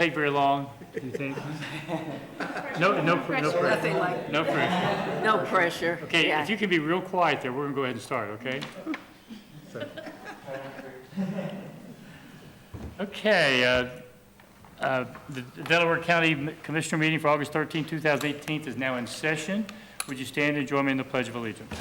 Take very long, do you think? No pressure. Nothing like, No pressure. no pressure. Okay, Yeah. if you can be real quiet there, we're gonna go ahead and start, okay? Okay, the Delaware County Commissioner meeting for August 13, 2018 is now in session. Would you stand and join me in the Pledge of Allegiance?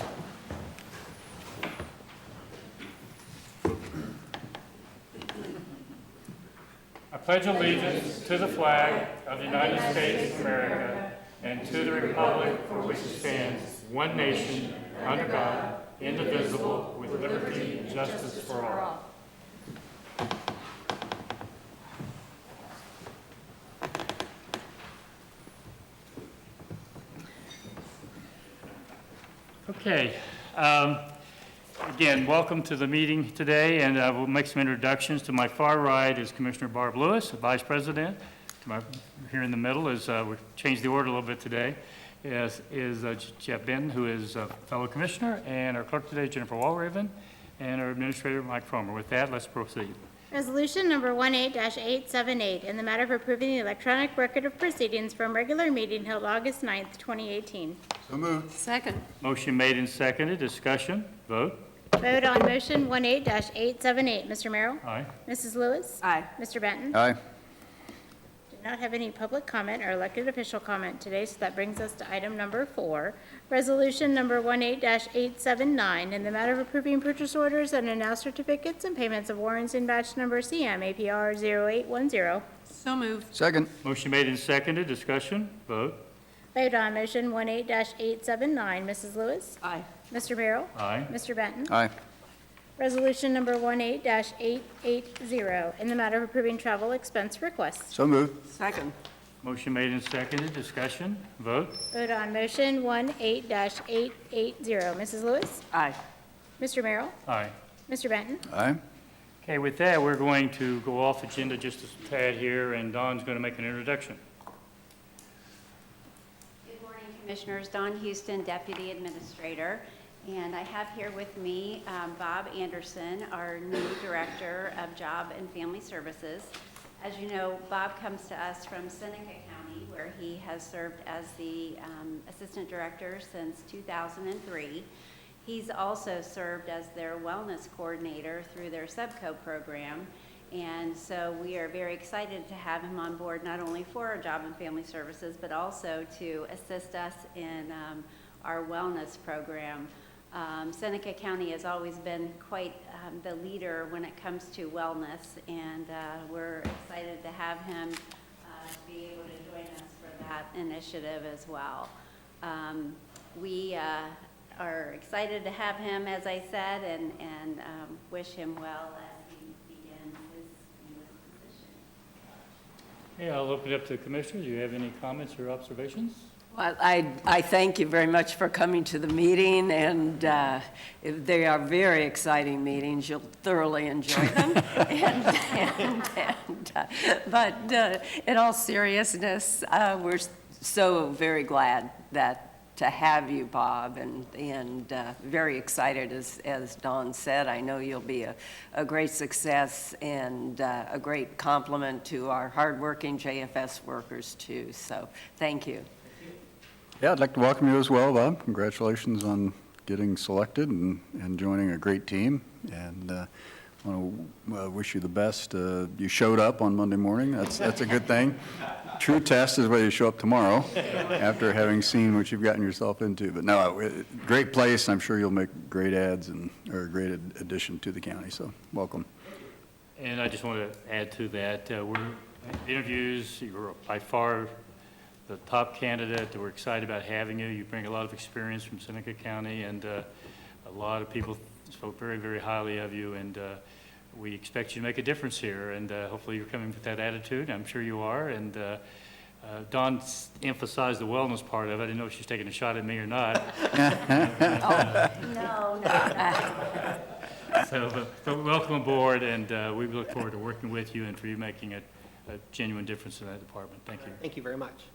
I pledge allegiance to the flag of the United States of America and to the republic for which it stands, one nation, under God, indivisible, with liberty and justice for all. Okay. Again, welcome to the meeting today, and we'll make some introductions. To my far right is Commissioner Barb Lewis, Vice President. Here in the middle is, we've changed the order a little bit today, is Jeff Benton, who is a fellow commissioner, and our clerk today, Jennifer Walraven, and our administrator, Mike Fromer. With that, let's proceed. Resolution number 18-878, in the matter of approving the electronic record of proceedings from regular meeting held August 9th, 2018. So moved. Second. Motion made and seconded. Discussion. Vote. Vote on motion 18-878. Mr. Merrill? Aye. Mrs. Lewis? Aye. Mr. Benton? Aye. Did not have any public comment or elected official comment today, so that brings us to item number 4. Resolution number 18-879, in the matter of approving purchase orders and announced certificates and payments of warrants in batch number CM APR 0810. So moved. Second. Motion made and seconded. Discussion. Vote. Vote on motion 18-879. Mrs. Lewis? Aye. Mr. Merrill? Aye. Mr. Benton? Aye. Resolution number 18-880, in the matter of approving travel expense requests. So moved. Second. Motion made and seconded. Discussion. Vote. Vote on motion 18-880. Mrs. Lewis? Aye. Mr. Merrill? Aye. Mr. Benton? Aye. Okay, with that, we're going to go off agenda just a tad here, and Dawn's going to make an introduction. Good morning, Commissioners. Dawn Houston, Deputy Administrator. And I have here with me Bob Anderson, our new Director of Job and Family Services. As you know, Bob comes to us from Seneca County, where he has served as the Assistant Director since 2003. He's also served as their Wellness Coordinator through their Subco program. And so we are very excited to have him on board, not only for our Job and Family Services, but also to assist us in our wellness program. Seneca County has always been quite the leader when it comes to wellness, and we're excited to have him be able to join us for that initiative as well. We are excited to have him, as I said, and wish him well as he begins his newest position. Okay, I'll open it up to the commissioners. Do you have any comments or observations? Well, I thank you very much for coming to the meeting, and they are very exciting meetings. You'll thoroughly enjoy them. But in all seriousness, we're so very glad to have you, Bob, and very excited, as Dawn said. I know you'll be a great success and a great compliment to our hardworking JFS workers, too. So thank you. Yeah, I'd like to welcome you as well, Bob. Congratulations on getting selected and joining a great team. And I want to wish you the best. You showed up on Monday morning. That's a good thing. True test is whether you show up tomorrow after having seen what you've gotten yourself into. But no, great place. I'm sure you'll make great ads or a great addition to the county. So welcome. And I just want to add to that, we're interviews, you're by far the top candidate. We're excited about having you. You bring a lot of experience from Seneca County, and a lot of people spoke very, very highly of you, and we expect you to make a difference here, and hopefully you're coming with that attitude. I'm sure you are, and Dawn emphasized the wellness part of it. I didn't know if she's taking a shot at me or not. No. So welcome aboard, and we look forward to working with you and for you making a genuine difference in that department. Thank you. Thank you very much.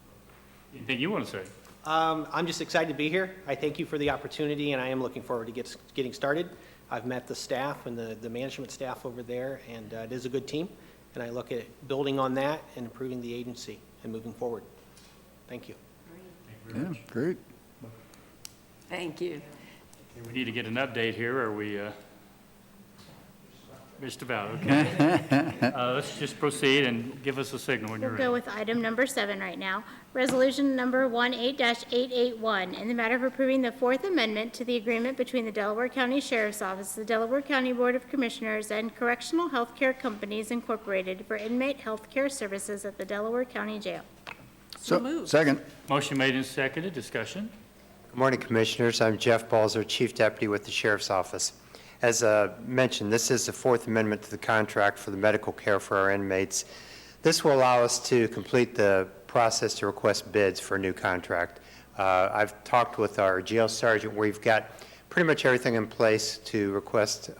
Anything you want to say? I'm just excited to be here. I thank you for the opportunity, and I am looking forward to getting started. I've met the staff and the management staff over there, and it is a good team. and I look at building on that and improving the agency and moving forward. Thank you. Yeah, great. Thank you. We need to get an update here, or we missed about, okay. Let's just proceed and give us a signal when you're We'll ready. go with item number 7 right now. Resolution number 18-881, in the matter of approving the Fourth Amendment to the agreement between the Delaware County Sheriff's Office, the Delaware County Board of Commissioners, and Correctional Healthcare Companies Incorporated for inmate health care services at the Delaware County Jail. So moved. Second. Motion made and seconded, discussion. Good morning, Commissioners. I'm Jeff Balzer, Chief Deputy with the Sheriff's Office. As mentioned, this is the Fourth Amendment to the contract for the medical care for our inmates. This will allow us to complete the process to request bids for a new contract. I've talked with our jail sergeant. We've got pretty much everything in place to request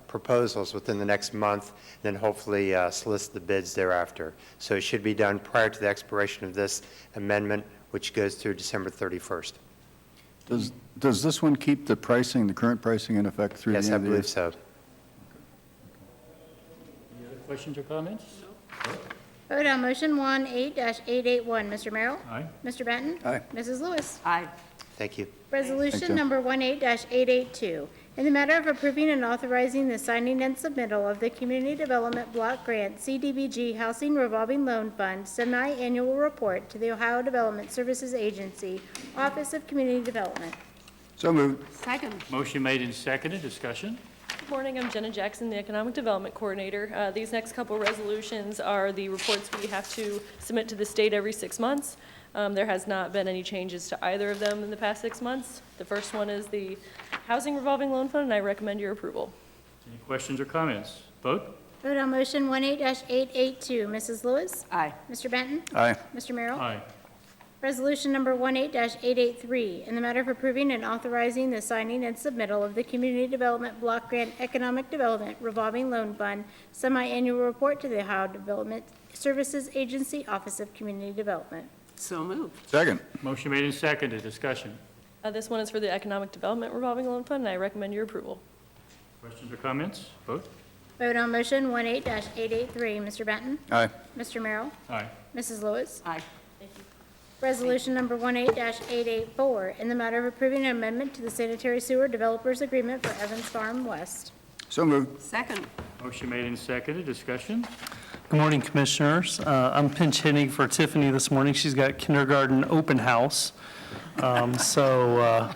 proposals within the next month, and then hopefully solicit the bids thereafter. So it should be done prior to the expiration of this amendment, which goes through December 31st. Does this one keep the pricing, the current pricing in effect through the Yes, end I of the year? believe so. Any other questions or comments? Vote on motion 18-881. Mr. Merrill? Aye. Mr. Benton? Aye. Mrs. Lewis? Aye. Thank you. Resolution Jeff. number 18-882, in the matter of approving and authorizing the signing and submittal of the Community Development Block Grant CDBG Housing Revolving Loan Fund semi-annual report to the Ohio Development Services Agency, Office of Community Development. So moved. Second. Motion made and seconded, discussion. Good morning, I'm Jenna Jackson, the Economic Development Coordinator. These next couple resolutions are the reports we have to submit to the state every 6 months. There has not been any changes to either of them in the past 6 months. The first one is the Housing Revolving Loan Fund, and I recommend your approval. Any questions or comments? Vote. Vote on motion 18-882. Mrs. Lewis? Aye. Mr. Benton? Aye. Mr. Merrill? Aye. Resolution number 18-883, in the matter of approving and authorizing the signing and submittal of the Community Development Block Grant Economic Development Revolving Loan Fund semi-annual report to the Ohio Development Services Agency, Office of Community Development. So moved. Second. Motion made and seconded, discussion. This one is for the Economic Development Revolving Loan Fund, and I recommend your approval. Questions or comments? Vote. Vote on motion 18-883. Mr. Benton? Aye. Mr. Merrill? Aye. Mrs. Lewis? Aye. Resolution number 18-884, in the matter of approving an amendment to the sanitary sewer developers agreement for Evans Farm West. So moved. Second. Motion made and seconded, discussion. Good morning, Commissioners. I'm pinch hitting for Tiffany this morning. She's got kindergarten open house. So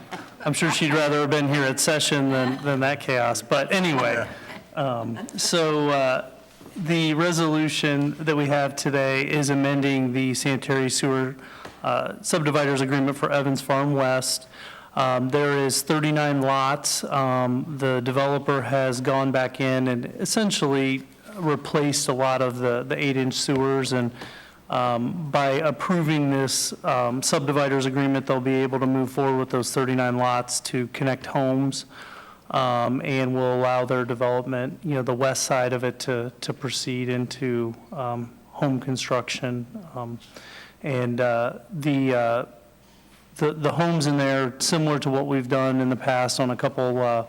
I'm sure she'd rather have been here at session than that chaos. But anyway, the resolution that we have today is amending the sanitary sewer subdividers agreement for Evans Farm West. There is 39 lots. The developer has gone back in and essentially replaced a lot of the 8-inch sewers, and by approving this subdividers agreement, they'll be able to move forward with those 39 lots to connect homes, and will allow their development, the west side of it to proceed into home construction. And the homes in there, similar to what we've done in the past on a couple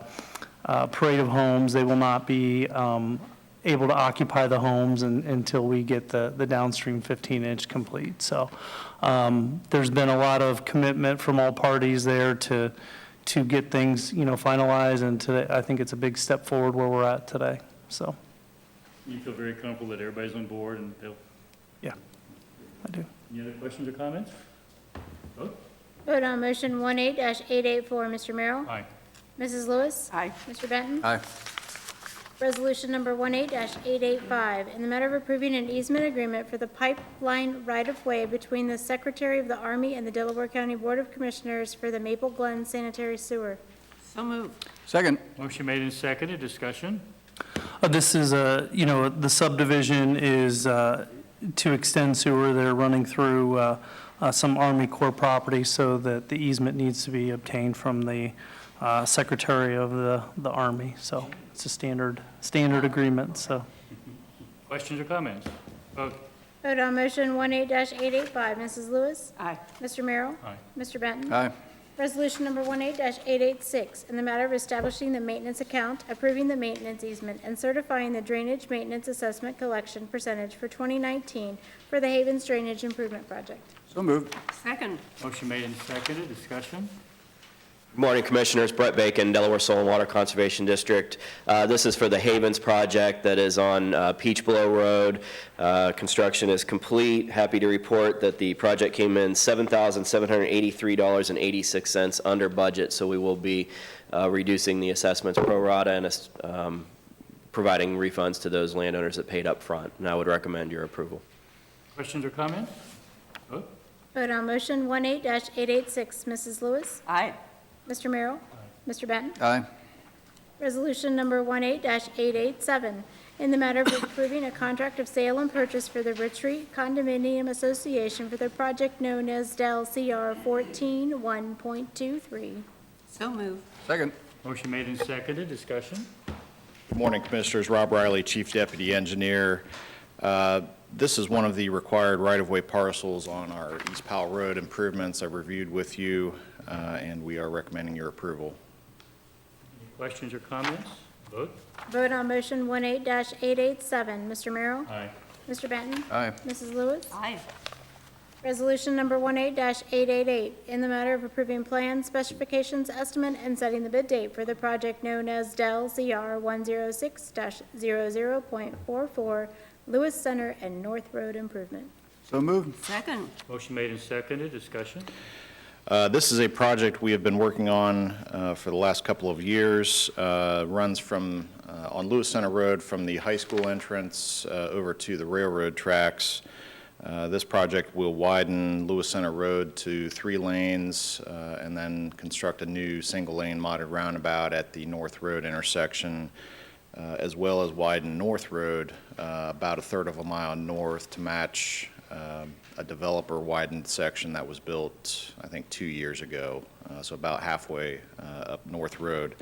parade of homes, they will not be able to occupy the homes until we get the downstream 15-inch complete. So there's been a lot of commitment from all parties there to get things, finalized, and today, I think it's a big step forward where we're at today. So, You feel very comfortable that everybody's on board and they'll, yeah, I do. any other questions or comments? Vote. Vote on motion 18-884. Mr. Merrill? Aye. Mrs. Lewis? Aye. Mr. Benton? Aye. Resolution number 18-885, in the matter of approving an easement agreement for the pipeline right-of-way between the Secretary of the Army and the Delaware County Board of Commissioners for the Maple Glen Sanitary Sewer. So moved. Second. Motion made and seconded, discussion. This is the subdivision is to extend sewer. They're running through some Army Corps property, so that the easement needs to be obtained from the Secretary of the Army. So it's a standard agreement, so. Questions or comments? Vote. Vote on motion 18-885. Mrs. Lewis? Aye. Mr. Merrill? Aye. Mr. Benton? Aye. Resolution number 18-886, in the matter of establishing the maintenance account, approving the maintenance easement, and certifying the drainage maintenance assessment collection percentage for 2019 for the Havens Drainage Improvement Project. So moved. Second. Motion made and seconded, discussion? Good morning, Commissioners. Brett Bacon, Delaware Soil and Water Conservation District. This is for the Havens project that is on Peach Blow Road. Construction is complete. Happy to report that the project came in $7,783.86 under budget, so we will be reducing the assessments pro rata and providing refunds to those landowners that paid up front, and I would recommend your approval. Questions or comments? Vote. Vote on motion 18-886. Mrs. Lewis? Aye. Mr. Merrill? Mr. Benton? Aye. Resolution number 18-887, in the matter of approving a contract of sale and purchase for the Retreat Condominium Association for the project known as Del CR 14-1.23. So moved. Second. Motion made and seconded, discussion? Good morning, Commissioners. Rob Riley, Chief Deputy Engineer. This is one of the required right-of-way parcels on our East Powell Road improvements I've reviewed with you, and we are recommending your approval. Any questions or comments? Vote. Vote on motion 18-887. Mr. Merrill? Aye. Mr. Benton? Aye. Mrs. Lewis? Aye. Resolution number 18-888, in the matter of approving plans, specifications, estimate, and setting the bid date for the project known as Del CR 106-00.44, Lewis Center and North Road Improvement. So moved. Second. Motion made and seconded, discussion? This is a project we have been working on for the last couple of years. Runs from on Lewis Center Road from the high school entrance over to the railroad tracks. This project will widen Lewis Center Road to 3 lanes and then construct a new single-lane modded roundabout at the North Road intersection, as well as widen North Road about 1/3 of a mile north to match a developer widened section that was built, I think, 2 years ago, so about halfway up North Road.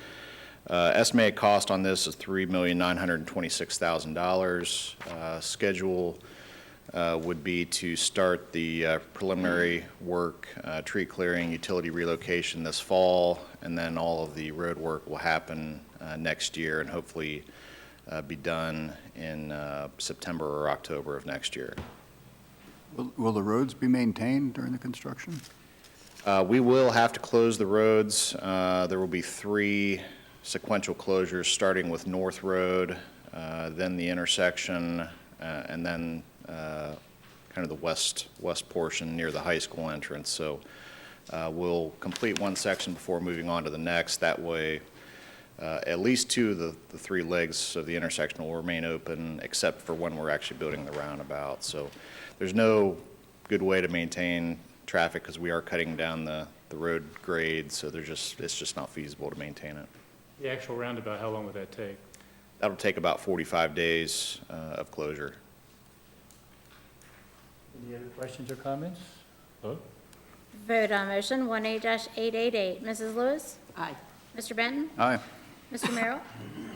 Estimated cost on this is $3,926,000. Schedule would be to start the preliminary work, tree clearing, utility relocation this fall, and then all of the road work will happen next year and hopefully be done in September or October of next year. Will the roads be maintained during the construction? We will have to close the roads. There will be 3 sequential closures, starting with North Road, then the intersection, and then kind of the west portion near the high school entrance. So we'll complete one section before moving on to the next. That way, at least 2 of the 3 legs of the intersection will remain open, except for when we're actually building the roundabout. So there's no good way to maintain traffic because we are cutting down the road grade, so it's just not feasible to maintain it. The actual roundabout, how long would that take? That'll take about 45 days of closure. Any other questions or comments? Vote. Vote on motion 18-888. Mrs. Lewis? Aye. Mr. Benton? Aye. Mr. Merrill?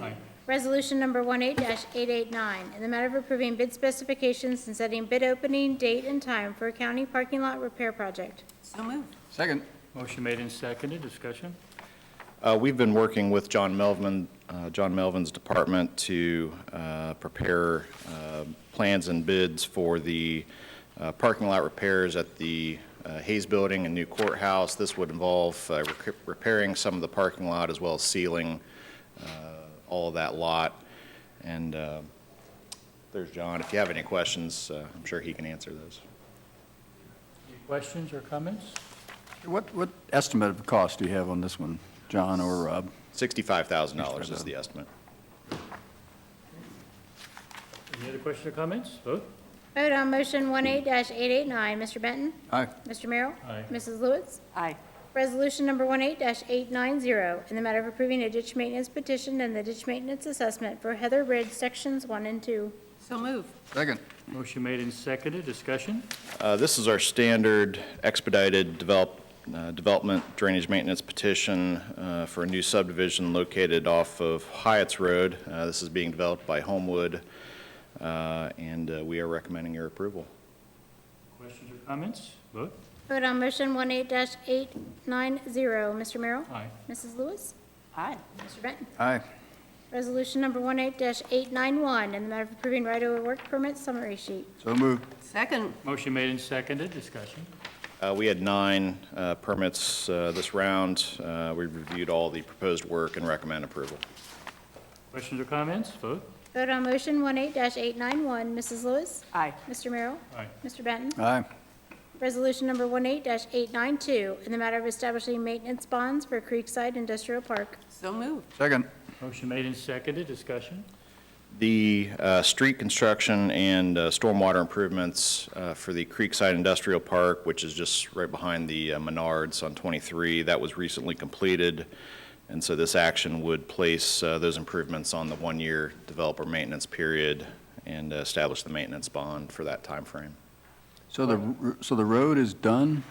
Aye. Resolution number 18-889, in the matter of approving bid specifications and setting bid opening date and time for a county parking lot repair project. So moved. Second. Motion made and seconded, discussion? We've been working with John Melvin's department to prepare plans and bids for the parking lot repairs at the Hayes Building and new courthouse. This would involve repairing some of the parking lot as well as sealing all of that lot. And there's John. If you have any questions, I'm sure he can answer those. Any questions or comments? What estimate of cost do you have on this one, John or Rob? $65,000 is the estimate. Any other questions or comments? Vote. Vote on motion 18-889. Mr. Benton? Aye. Mr. Merrill? Aye. Mrs. Lewis? Aye. Resolution number 18-890, in the matter of approving a ditch maintenance petition and the ditch maintenance assessment for Heather Ridge Sections 1 and 2. So moved. Second. Motion made and seconded, discussion? This is our standard expedited development drainage maintenance petition for a new subdivision located off of Hyatt's Road. This is being developed by Homewood, and we are recommending your approval. Questions or comments? Vote. Vote on motion 18-890. Mr. Merrill? Aye. Mrs. Lewis? Aye. Mr. Benton? Aye. Resolution number 18-891, in the matter of approving right-of-way work permit summary sheet. So moved. Second. Motion made and seconded, discussion. We had 9 permits this round. We reviewed all the proposed work and recommend approval. Questions or comments? Vote. Vote on motion 18-891. Mrs. Lewis? Aye. Mr. Merrill? Aye. Mr. Benton? Aye. Resolution number 18-892, in the matter of establishing maintenance bonds for Creekside Industrial Park. So moved. Second. Motion made and seconded, discussion. The street construction and stormwater improvements for the Creekside Industrial Park, which is just right behind the Menards on 23, that was recently completed. And so this action would place those improvements on the 1-year developer maintenance period and establish the maintenance bond for that time frame. So the road is done?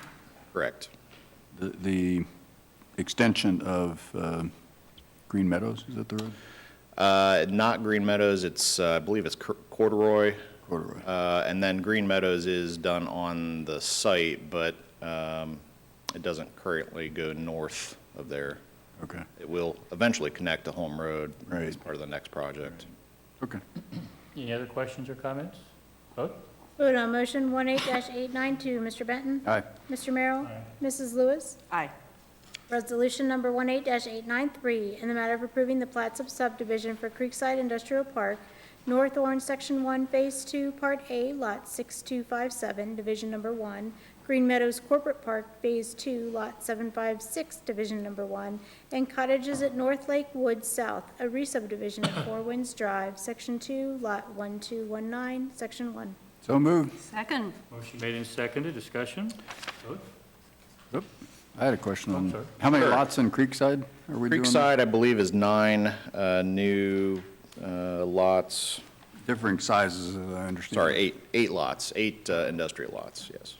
Correct. The extension of Green Meadows, is that the road? Not Green Meadows, it's, I believe it's Corduroy. Corduroy. And then Green Meadows is done on the site, but it doesn't currently go north of there. Okay. It will eventually connect to Home Road as Right. part of the next project. Okay. Any other questions or comments? Vote. Vote on motion 18-892. Mr. Benton? Aye. Mr. Merrill? Aye. Mrs. Lewis? Aye. Resolution number 18-893, in the matter of approving the plats of subdivision for Creekside Industrial Park, North Orange, Section 1, Phase 2, Part A, Lot 6257, Division Number 1, Green Meadows Corporate Park, Phase 2, Lot 756, Division Number 1, and cottages at North Lake Woods South, a re-subdivision of Four Winds Drive, Section 2, Lot 1219, Section 1. So moved. Second. Motion made and seconded, discussion. Vote. Oop. I had a question I'm on, sorry. how many Sure. lots in Creekside are we doing? Creekside, I believe, is 9 new lots, Differing sizes, as I understand. sorry, 8 lots, 8 industrial lots, yes.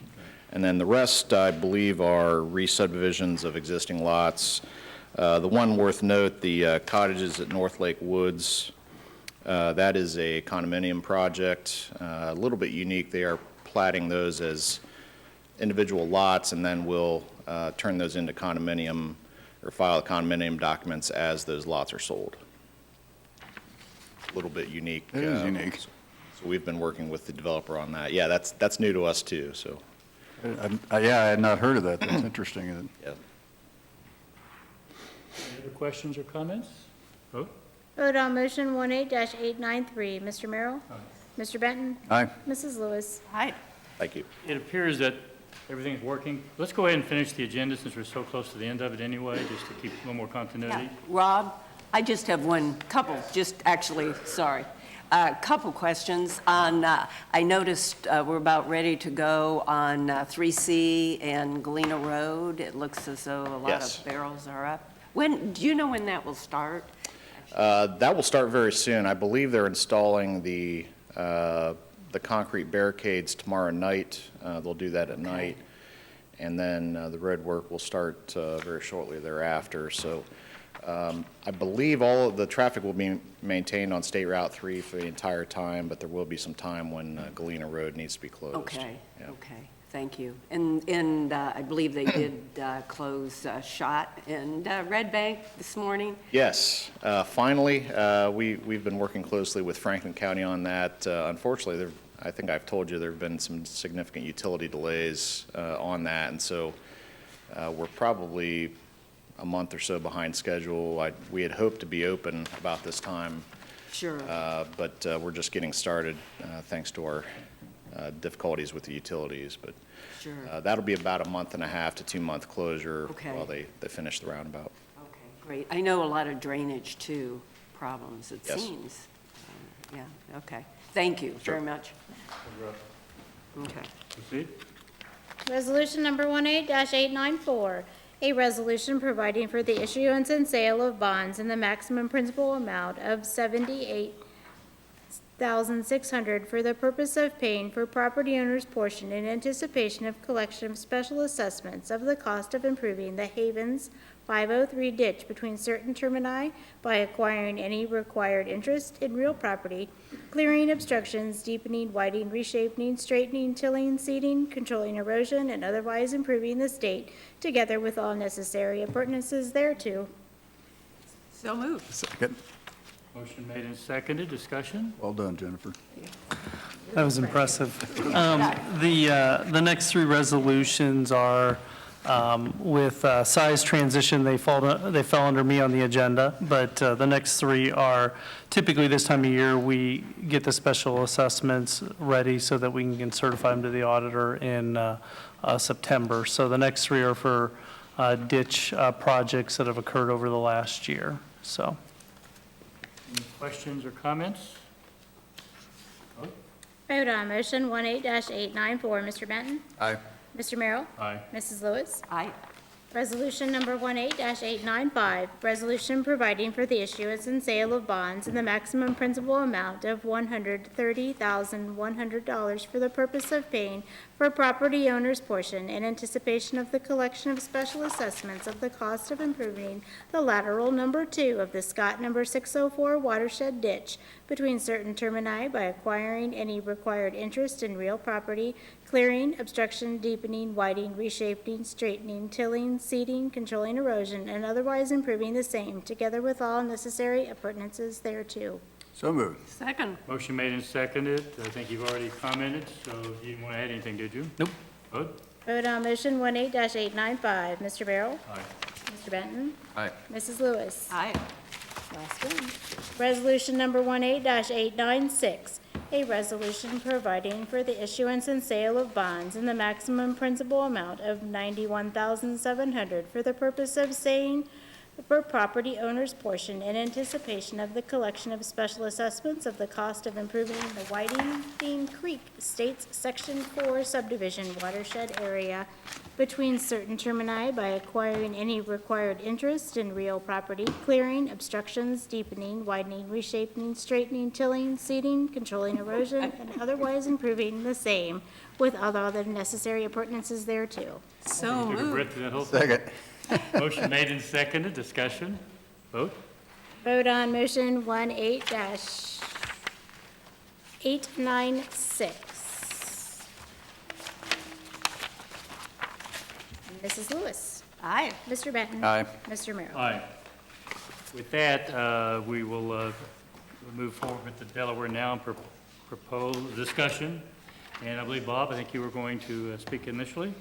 And then the rest, I believe, are re-subdivisions of existing lots. The one worth note, the cottages at North Lake Woods, that is a condominium project, a little bit unique. They are platting those as individual lots, and then we'll turn those into condominium, or file condominium documents as those lots are sold. A little bit unique. It is unique. So we've been working with the developer on that. Yeah, that's new to us too, so, Yeah, I had not heard of that. That's interesting. yeah. Any other questions or comments? Vote. Vote on motion 18-893. Mr. Merrill? Mr. Benton? Aye. Mrs. Lewis? Aye. Thank you. It appears that everything's working. Let's go ahead and finish the agenda since we're so close to the end of it anyway, just to keep a little more continuity. Rob, I just have couple questions on, I noticed we're about ready to go on 3C and Galena Road. It looks as though a lot Yes. of barrels are up. Do you know when that will start? That will start very soon. I believe they're installing the concrete barricades tomorrow night. They'll do that at night. And then the road work will start very shortly thereafter. So I believe all of the traffic will be maintained on State Route 3 for the entire time, but there will be some time when Galena Road needs to be closed. Okay, Yeah. okay, thank you. And I believe they did close Shot and Red Bank this morning? Yes, finally, we've been working closely with Franklin County on that. Unfortunately, I think I've told you there have been some significant utility delays on that, and so we're probably a month or so behind schedule. We had hoped to be open about this time, Sure. but we're just getting started thanks to our difficulties with the utilities. But Sure. that'll be about a month and a half to 2-month closure Okay. while they finish the roundabout. Okay, great. I know a lot of drainage, too, problems, it Yes. seems. Yeah, okay. Thank you very much. Okay. Proceed. Resolution number 18-894, a resolution providing for the issuance and sale of bonds in the maximum principal amount of $78,600 for the purpose of paying for property owner's portion in anticipation of collection of special assessments of the cost of improving the Havens 503 ditch between certain termini by acquiring any required interest in real property, clearing obstructions, deepening, widening, reshaping, straightening, tilling, seeding, controlling erosion, and otherwise improving the state, together with all necessary appurtenances thereto. So moved. Second. Motion made and seconded, discussion? Well done, Jennifer. That was impressive. The next three resolutions are with size transition, they fell under me on the agenda, but the next three are typically this time of year, we get the special assessments ready so that we can certify them to the auditor in September. So the next three are for ditch projects that have occurred over the last year, so. Any questions or comments? Vote on motion 18-894, Mr. Benton? Aye. Mr. Merrill? Aye. Mrs. Lewis? Aye. Resolution number 18-895, resolution providing for the issuance and sale of bonds in the maximum principal amount of $130,100 for the purpose of paying for property owner's portion in anticipation of the collection of special assessments of the cost of improving the lateral number 2 of the Scott number 604 watershed ditch between certain termini by acquiring any required interest in real property, clearing, obstruction, deepening, widening, reshaping, straightening, tilling, seeding, controlling erosion, and otherwise improving the same, together with all necessary appurtenances thereto. So moved. Second. Motion made and seconded. I think you've already commented, so you didn't want to add anything, did you? Nope. Vote? Vote on motion 18-895. Mr. Barrow? Aye. Mr. Benton? Aye. Mrs. Lewis? Aye. Last one. Resolution number 18-896, a resolution providing for the issuance and sale of bonds in the maximum principal amount of $91,700 for the purpose of saying for property owner's portion in anticipation of the collection of special assessments of the cost of improving the Whiting Creek Estates Section 4 subdivision watershed area between certain termini by acquiring any required interest in real property, clearing, obstructions, deepening, widening, reshaping, straightening, tilling, seeding, controlling erosion, and otherwise improving the same with all other necessary appurtenances thereto. So Took a moved. breath in that whole thing. Second. Motion made and seconded, discussion? Vote? Vote on motion 18-896. Mrs. Lewis. Aye. Mr. Benton. Aye. Mr. Merrill. Aye. With that, we will move forward with the Delaware Now and propose discussion. And I believe, Bob, I think you were going to speak initially.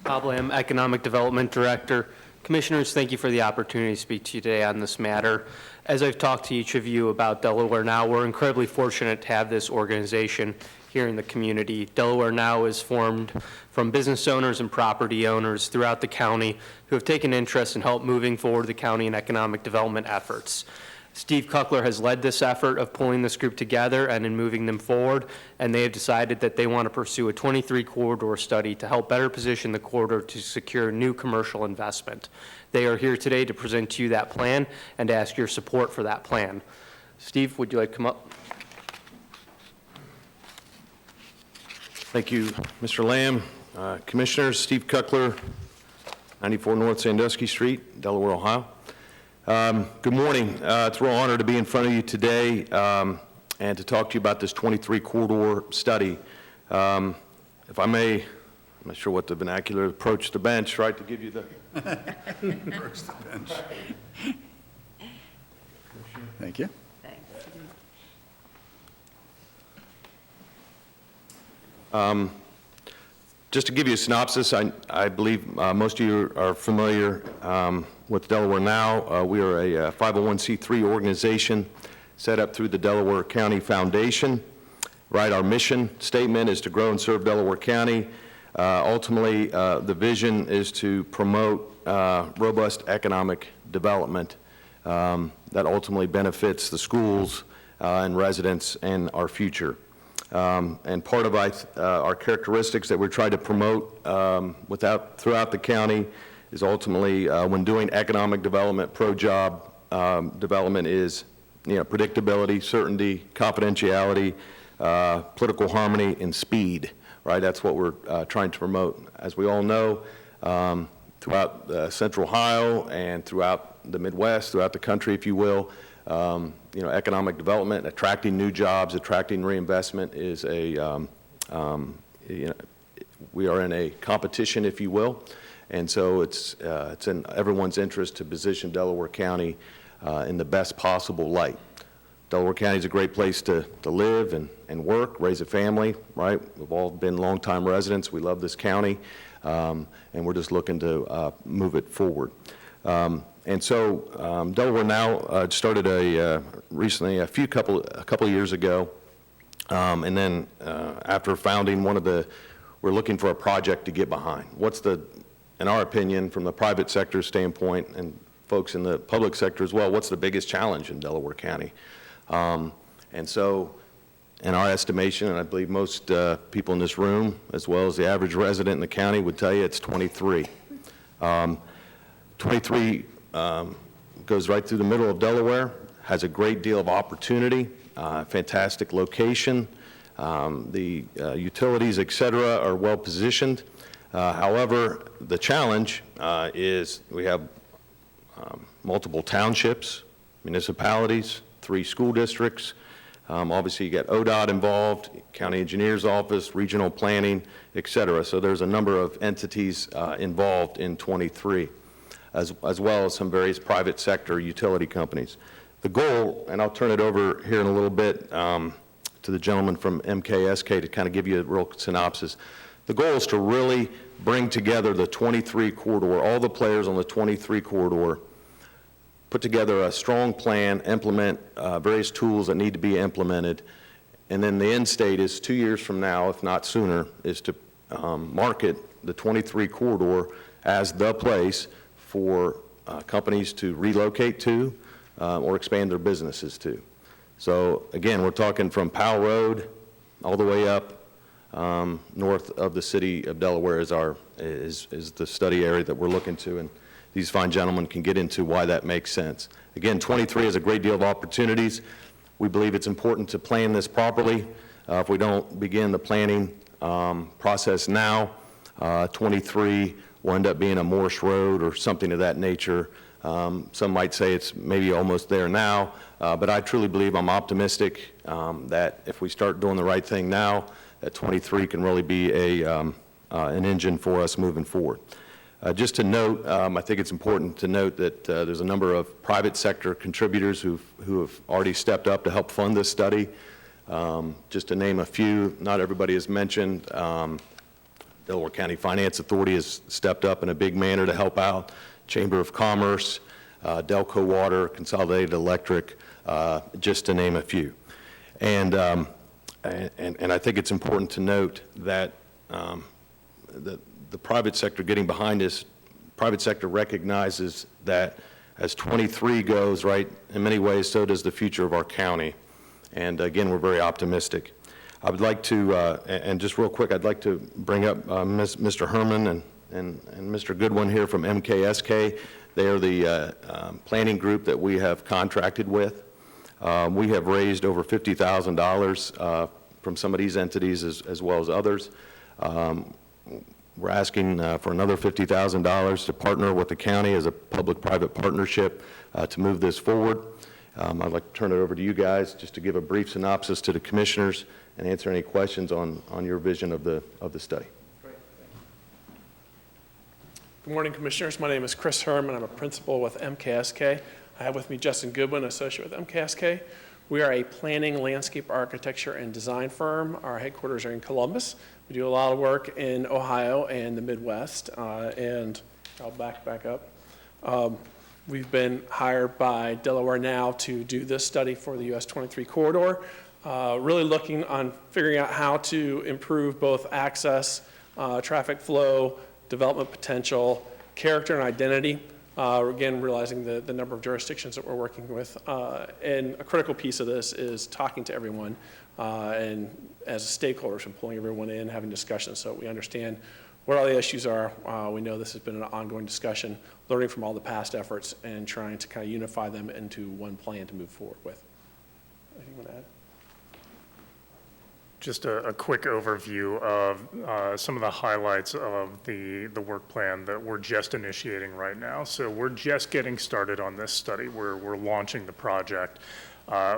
Bob Lamb, Economic Development Director. Commissioners, thank you for the opportunity to speak to you today on this matter. As I've talked to each of you about Delaware Now, we're incredibly fortunate to have this organization here in the community. Delaware Now is formed from business owners and property owners throughout the county who have taken interest in help moving forward the county in economic development efforts. Steve Kuckler has led this effort of pulling this group together and in moving them forward, and they have decided that they want to pursue a 23-corridor study to help better position the corridor to secure new commercial investment. They are here today to present to you that plan and to ask your support for that plan. Steve, would you like to come up? Thank you, Mr. Lamb. Commissioners, Steve Kuckler, 94 North Sandusky Street, Delaware, Ohio. Good morning. It's a real honor to be in front of you today and to talk to you about this 23-corridor study. If I may, I'm not sure what the vernacular, approach the bench, right, to give you the... Approach the bench. Thank you. Just to give you a synopsis, I believe most of you are familiar with Delaware Now. We are a 501c3 organization set up through the Delaware County Foundation. Right, our mission statement is to grow and serve Delaware County. Ultimately, the vision is to promote robust economic development that ultimately benefits the schools and residents and our future. And part of our characteristics that we're trying to promote throughout the county is ultimately when doing economic development, pro-job development is, predictability, certainty, confidentiality, political harmony, and speed. right? That's what we're trying to promote. As we all know, throughout Central Ohio and throughout the Midwest, throughout the country, if you will, economic development, attracting new jobs, attracting reinvestment is we are in a competition, if you will, and so it's in everyone's interest to position Delaware County in the best possible light. Delaware County is a great place to live and work, raise a family, right? We've all been longtime residents. We love this county, and we're just looking to move it forward. And so Delaware Now started recently, a couple of years ago, and then after founding we're looking for a project to get behind. In our opinion, from the private sector standpoint and folks in the public sector as well, what's the biggest challenge in Delaware County? And so, in our estimation, and I believe most people in this room, as well as the average resident in the county, would tell you it's 23. 23 goes right through the middle of Delaware, has a great deal of opportunity, fantastic location. The utilities, et cetera, are well positioned. However, the challenge is we have multiple townships, municipalities, 3 school districts. Obviously, you got ODOT involved, county engineer's office, regional planning, et cetera. So there's a number of entities involved in 23, as well as some various private sector utility companies. The goal, and I'll turn it over here in a little bit to the gentleman from MKSK to kind of give you a real synopsis. The goal is to really bring together the 23 corridor, all the players on the 23 corridor, put together a strong plan, implement various tools that need to be implemented, and then the end state is 2 years from now, if not sooner, is to market the 23 corridor as the place for companies to relocate to or expand their businesses to. So again, we're talking from Powell Road all the way up north of the city of Delaware is the study area that we're looking to, and these fine gentlemen can get into why that makes sense. Again, 23 has a great deal of opportunities. We believe it's important to plan this properly. If we don't begin the planning process now, 23 will end up being a Morse Road or something of that nature. Some might say it's maybe almost there now, but I truly believe, I'm optimistic that if we start doing the right thing now, that 23 can really be an engine for us moving forward. Just to note, I think it's important to note that there's a number of private sector contributors who have already stepped up to help fund this study. Just to name a few, not everybody has mentioned, Delaware County Finance Authority has stepped up in a big manner to help out. Chamber of Commerce, Delco Water, Consolidated Electric, just to name a few. And I think it's important to note that the private sector getting behind this, private sector recognizes that as 23 goes, right, in many ways, so does the future of our county. And again, we're very optimistic. I would like to, and just real quick, I'd like to bring up Mr. Herman and Mr. Goodwin here from MKSK. They are the planning group that we have contracted with. We have raised over $50,000 from some of these entities as well as others. We're asking for another $50,000 to partner with the county as a public-private partnership to move this forward. I'd like to turn it over to you guys just to give a brief synopsis to the commissioners and answer any questions on your vision of the study. Good morning, Commissioners. My name is Chris Herman. I'm a principal with MKSK. I have with me Justin Goodwin, associate with MKSK. We are a planning, landscape architecture, and design firm. Our headquarters are in Columbus. We do a lot of work in Ohio and the Midwest. And I'll back up. We've been hired by Delaware Now to do this study for the US 23 corridor, really looking on figuring out how to improve both access, traffic flow, development potential, character and identity. Again, realizing the number of jurisdictions that we're working with. And a critical piece of this is talking to everyone and as stakeholders and pulling everyone in, having discussions so we understand what all the issues are. We know this has been an ongoing discussion, learning from all the past efforts and trying to kind of unify them into one plan to move forward with. Anything you want to add? just a quick overview of some of the highlights of the work plan that we're just initiating right now. So we're just getting started on this study. We're launching the project.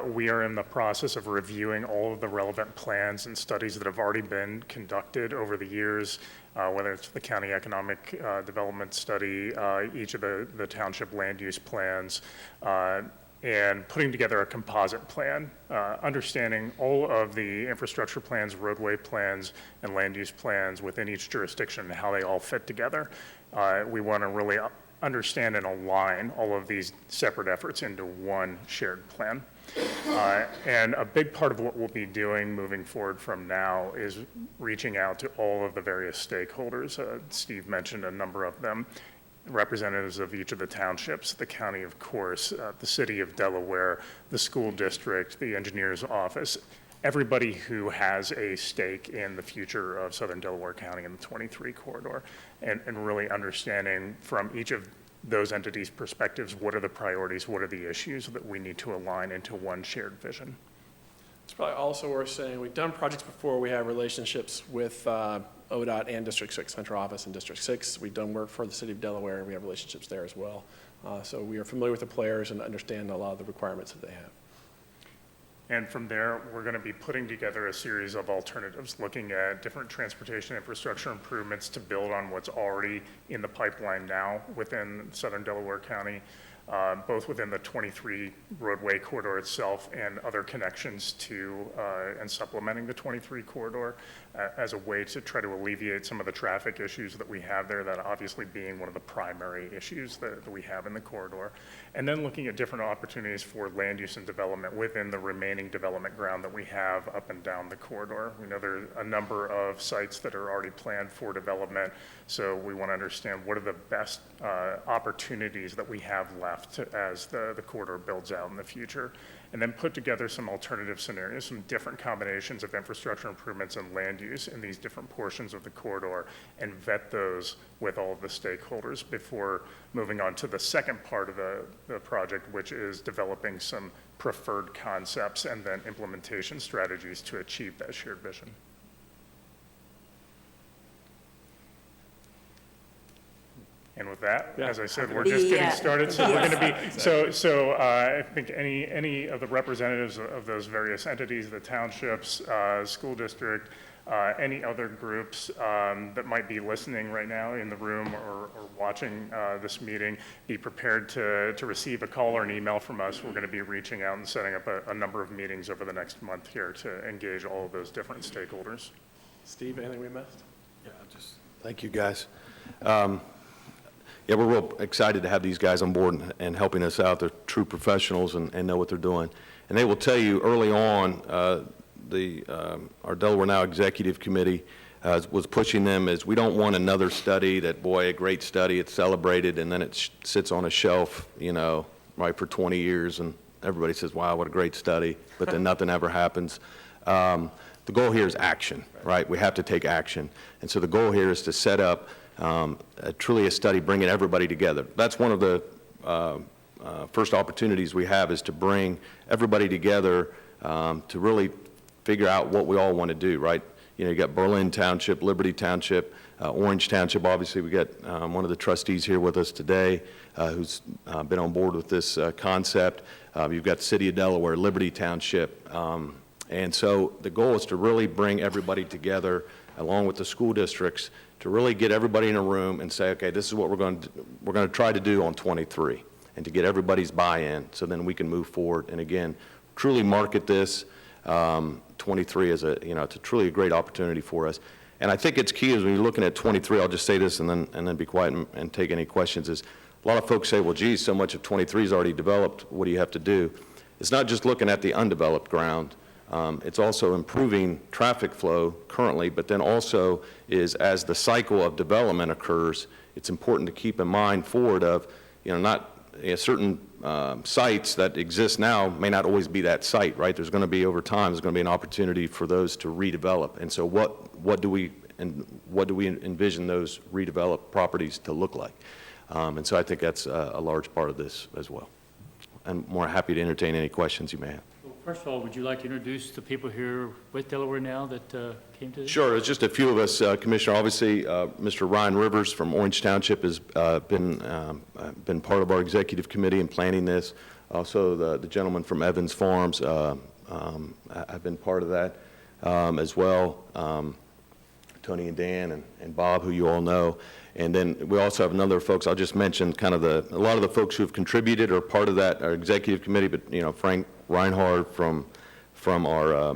We are in the process of reviewing all of the relevant plans and studies that have already been conducted over the years, whether it's the county economic development study, each of the township land use plans, and putting together a composite plan, understanding all of the infrastructure plans, roadway plans, and land use plans within each jurisdiction and how they all fit together. We want to really understand and align all of these separate efforts into one shared plan. And a big part of what we'll be doing moving forward from now is reaching out to all of the various stakeholders. Steve mentioned a number of them. Representatives of each of the townships, the county, of course, the city of Delaware, the school district, the engineer's office, everybody who has a stake in the future of Southern Delaware County and the 23 corridor, and really understanding from each of those entities' perspectives, what are the priorities, what are the issues that we need to align into one shared vision. It's probably also worth saying, we've done projects before, we have relationships with ODOT and District 6 Central Office and District 6. We've done work for the city of Delaware, we have relationships there as well. So we are familiar with the players and understand a lot of the requirements that they have. And from there, we're going to be putting together a series of alternatives, looking at different transportation infrastructure improvements to build on what's already in the pipeline now within Southern Delaware County, both within the 23 roadway corridor itself and other connections to and supplementing the 23 corridor as a way to try to alleviate some of the traffic issues that we have there, that obviously being one of the primary issues that we have in the corridor. And then looking at different opportunities for land use and development within the remaining development ground that we have up and down the corridor. We know there are a number of sites that are already planned for development, so we want to understand what are the best opportunities that we have left as the corridor builds out in the future, and then put together some alternative scenarios, some different combinations of infrastructure improvements and land use in these different portions of the corridor, and vet those with all of the stakeholders before moving on to the second part of the project, which is developing some preferred concepts and then implementation strategies to achieve that shared vision. And with that, as I said, we're just getting started, so we're going to be, I think any of the representatives of those various entities, the townships, school district, any other groups that might be listening right now in the room or watching this meeting, be prepared to receive a call or an email from us. We're going to be reaching out and setting up a number of meetings over the next month here to engage all of those different stakeholders. Steve, anything we missed? Thank you, guys. Yeah, we're real excited to have these guys on board and helping us out. They're true professionals and know what they're doing. And they will tell you early on, our Delaware Now Executive Committee was pushing them as we don't want another study that, boy, a great study, it's celebrated, and then it sits on a shelf, right, for 20 years, and everybody says, wow, what a great study, but then nothing ever happens. The goal here is action, right? We have to take action. And so the goal here is to set up truly a study bringing everybody together. That's one of the first opportunities we have, is to bring everybody together to really figure out what we all want to do, right? You got Berlin Township, Liberty Township, Orange Township. Obviously, we got one of the trustees here with us today who's been on board with this concept. You've got the City of Delaware, Liberty Township. And so the goal is to really bring everybody together, along with the school districts, to really get everybody in a room and say, okay, this is what we're going to try to do on 23, and to get everybody's buy-in, so then we can move forward. And again, truly market this 23 as it's truly a great opportunity for us. And I think it's key as when you're looking at 23, I'll just say this and then be quiet and take any questions, is a lot of folks say, well, geez, so much of 23 is already developed, what do you have to do? It's not just looking at the undeveloped ground. It's also improving traffic flow currently, but then also is, as the cycle of development occurs, it's important to keep in mind forward of, certain sites that exist now may not always be that site, right? There's going to be, over time, there's going to be an opportunity for those to redevelop. And so what do we envision those redeveloped properties to look like? And so I think that's a large part of this as well. I'm more happy to entertain any questions you may have. First of all, would you like to introduce the people here with Delaware Now that came to this? Sure, it's just a few of us, Commissioner. Obviously, Mr. Ryan Rivers from Orange Township has been part of our executive committee in planning this. Also, the gentleman from Evans Farms have been part of that as well. Tony and Dan and Bob, who you all know. And then we also have a number of folks, I'll just mention kind of a lot of the folks who have contributed are part of that, our executive committee, but, you know, Frank Reinhardt from our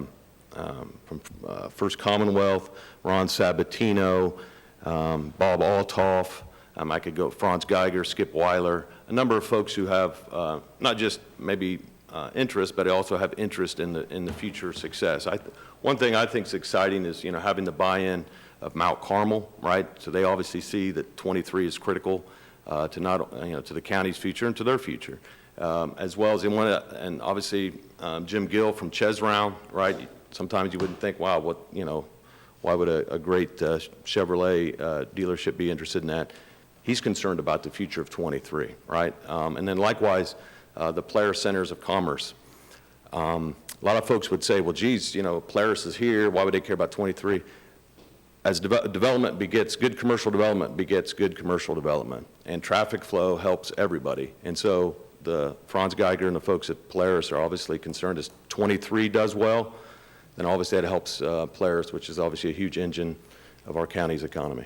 First Commonwealth, Ron Sabatino, Bob Altoff, I could go Franz Geiger, Skip Weiler, a number of folks who have not just maybe interest, but also have interest in the future success. One thing I think is exciting is, you know, having the buy-in of Mount Carmel, right? So they obviously see that 23 is critical to not, you know, to the county's future and to their future, as well as they want to, and obviously Jim Gill from Chesround, right? Sometimes you wouldn't think, wow, what, you know, why would a great Chevrolet dealership be interested in that? He's concerned about the future of 23, right? And then likewise, the Polaris Centers of Commerce. A lot of folks would say, well, geez, you know, Polaris is here, why would they care about 23? As development begets, good commercial development begets good commercial development, and traffic flow helps everybody. And so the Franz Geiger and the folks at Polaris are obviously concerned as 23 does well, then obviously that helps Polaris, which is obviously a huge engine of our county's economy.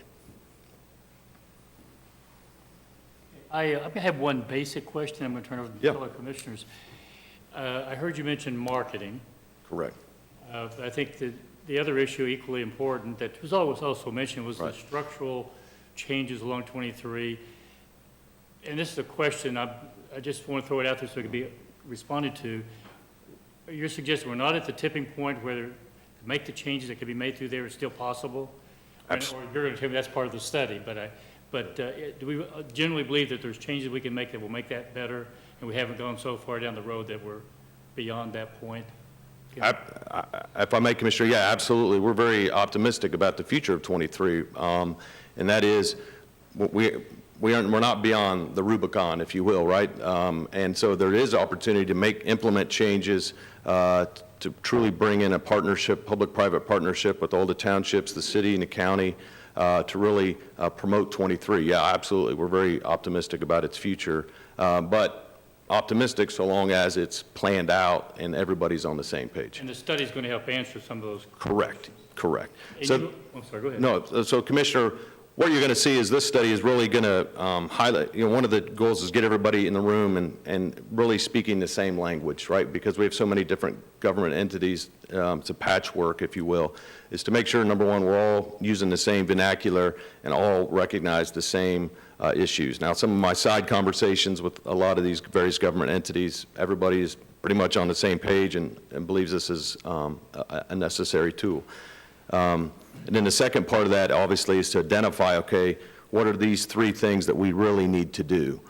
I have one basic question. I'm going to turn it over to the fellow commissioners. I heard you mention marketing. Correct. I think that the other issue equally important that was always also mentioned was the structural changes along 23. And this is a question, I just want to throw it out there so it can be responded to. You're suggesting we're not at the tipping point where to make the changes that can be made through there is still possible? Or you're going to tell me that's part of the study, but do we generally believe that there's changes we can make that will make that better, and we haven't gone so far down the road that we're beyond that point? If I may, Commissioner, yeah, absolutely. We're very optimistic about the future of 23, and that is we're not beyond the Rubicon, if you will, right? And so there is opportunity to implement changes to truly bring in a partnership, public-private partnership with all the townships, the city, and the county to really promote 23. Yeah, absolutely. We're very optimistic about its future, but optimistic so long as it's planned out and everybody's on the same page. And the study's going to help answer some of those questions. Correct. So, I'm sorry, go ahead. No, so Commissioner, what you're going to see is this study is really going to highlight, you know, one of the goals is get everybody in the room and really speaking the same language, right? Because we have so many different government entities, it's a patchwork, if you will, is to make sure, number one, we're all using the same vernacular and all recognize the same issues. Now, some of my side conversations with a lot of these various government entities, everybody is pretty much on the same page and believes this is a necessary tool. And then the second part of that, obviously, is to identify, okay, what are these three things that we really need to do?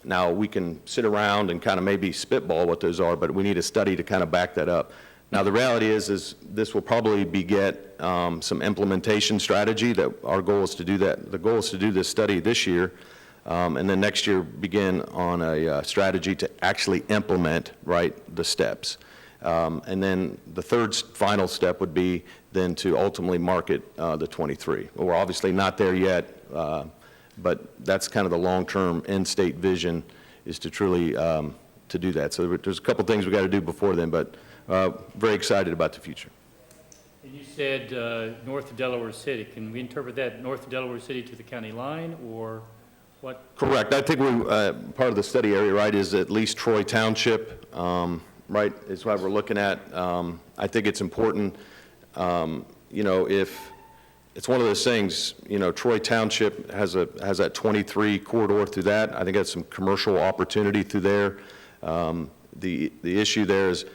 Now, we can sit around and kind of maybe spitball what those are, but we need a study to kind of back that up. Now, the reality is this will probably beget some implementation strategy. That our goal is to do that. The goal is to do this study this year, and then next year begin on a strategy to actually implement, right, the steps. And then the third final step would be then to ultimately market the 23. Well, we're obviously not there yet, but that's kind of the long-term end-state vision is to truly to do that. So there's a couple things we got to do before then, but very excited about the future. And you said north of Delaware City. Can we interpret that north of Delaware City to the county line, or what? Correct. I think part of the study area, right, is at least Troy Township. Right, is what we're looking at. I think it's important, you know, if it's one of those things, you know, Troy Township has that 23 corridor through that. I think that's some commercial opportunity through there. The issue there is,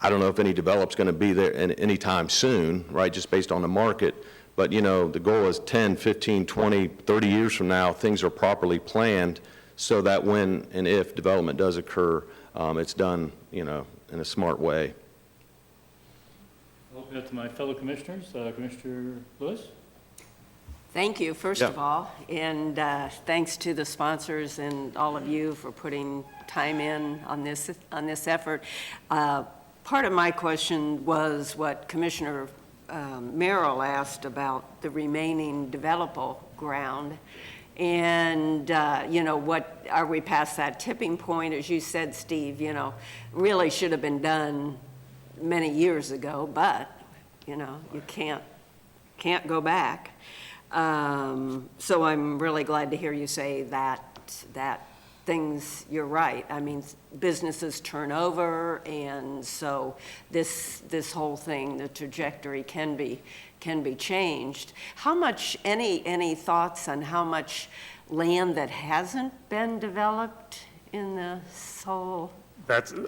I don't know if any develop's going to be there anytime soon, right, just based on the market. But, you know, the goal is 10, 15, 20, 30 years from now, things are properly planned so that when and if development does occur, it's done, you know, in a smart way. I'll open it to my fellow commissioners. Commissioner Lewis? Thank you, first of all, and thanks to the sponsors and all of you for putting time in on this effort. Part of my question was what Commissioner Merrill asked about the remaining developable ground. And, what, are we past that tipping point? As you said, Steve, really should have been done many years ago, but, you can't go back. So I'm really glad to hear you say that things, you're right. I mean, businesses turn over, and so this whole thing, the trajectory can be changed. How much, any thoughts on how much land that hasn't been developed in this whole?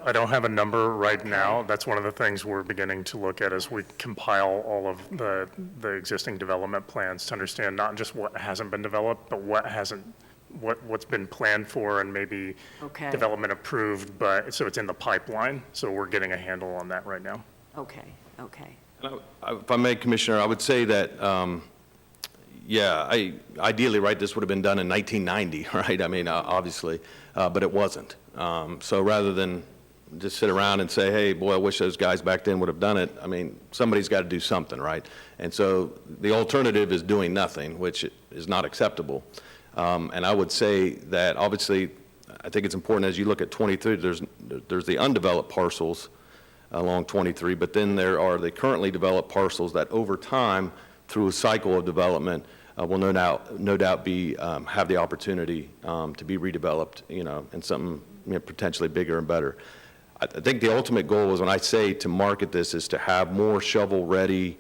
I don't have a number right now. That's one of the things we're beginning to look at as we compile all of the existing development plans to understand not just what hasn't been developed, but what's been planned for and maybe development approved, but so it's in the pipeline. So we're getting a handle on that right now. Okay. If I may, Commissioner, I would say that, ideally, right, this would have been done in 1990, right? I mean, obviously, but it wasn't. So rather than just sit around and say, hey, boy, I wish those guys back then would have done it, I mean, somebody's got to do something, right? And so the alternative is doing nothing, which is not acceptable. And I would say that, obviously, I think it's important as you look at 23, there's the undeveloped parcels along 23, but then there are the currently developed parcels that over time, through a cycle of development, will no doubt be have the opportunity to be redeveloped, in something potentially bigger and better. I think the ultimate goal is, when I say to market this, is to have more shovel-ready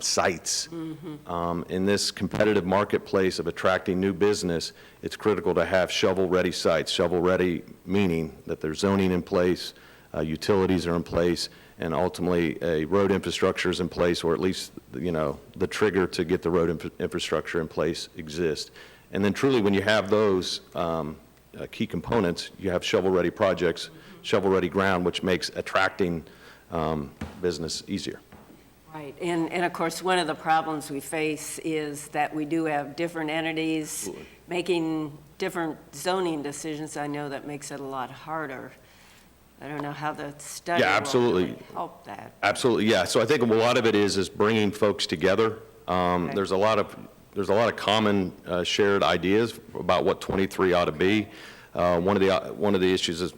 sites. In this competitive marketplace of attracting new business, it's critical to have shovel-ready sites. Shovel-ready meaning that there's zoning in place, utilities are in place, and ultimately a road infrastructure is in place, or at least the trigger to get the road infrastructure in place exists. And then truly, when you have those key components, you have shovel-ready projects, shovel-ready ground, which makes attracting business easier. Right, and of course, one of the problems we face is that we do have different entities making different zoning decisions. I know that makes it a lot harder. I don't know how the study will really help that. Absolutely, yeah. So I think a lot of it is bringing folks together. There's a lot of common shared ideas about what 23 ought to be. One of the issues is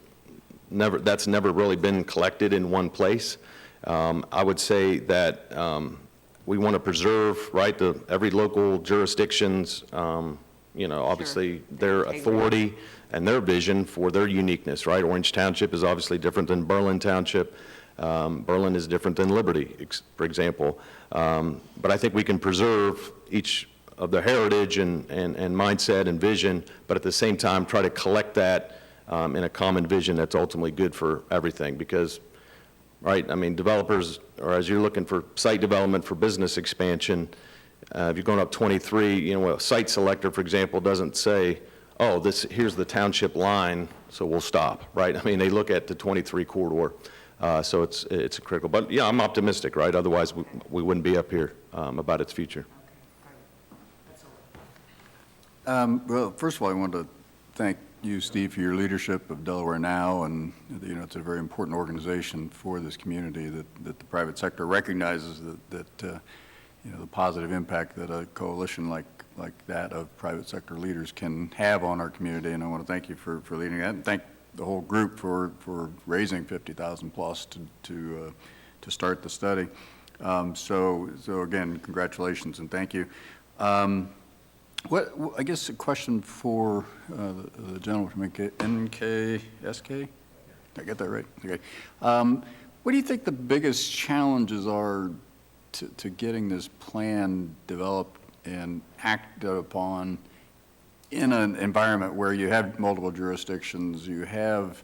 that's never really been collected in one place. I would say that we want to preserve, right, every local jurisdiction's, obviously their authority and their vision for their uniqueness, right? Orange Township is obviously different than Berlin Township. Berlin is different than Liberty, for example. But I think we can preserve each of their heritage and mindset and vision, but at the same time try to collect that in a common vision that's ultimately good for everything. Because, right, I mean, developers, or as you're looking for site development for business expansion, if you're going up 23, a site selector, for example, doesn't say, oh, here's the township line, so we'll stop, right? I mean, they look at the 23 corridor, so it's critical. But yeah, I'm optimistic, right? Otherwise, we wouldn't be up here about its future. Well, first of all, I want to thank you, Steve, for your leadership of Delaware Now, and it's a very important organization for this community that the private sector recognizes that the positive impact that a coalition like that of private sector leaders can have on our community, and I want to thank you for leading that, and thank the whole group for raising 50,000 plus to start the study. So again, congratulations and thank you. I guess a question for the gentleman from NKSK? Did I get that right? Okay. What do you think the biggest challenges are to getting this plan developed and acted upon in an environment where you have multiple jurisdictions, you have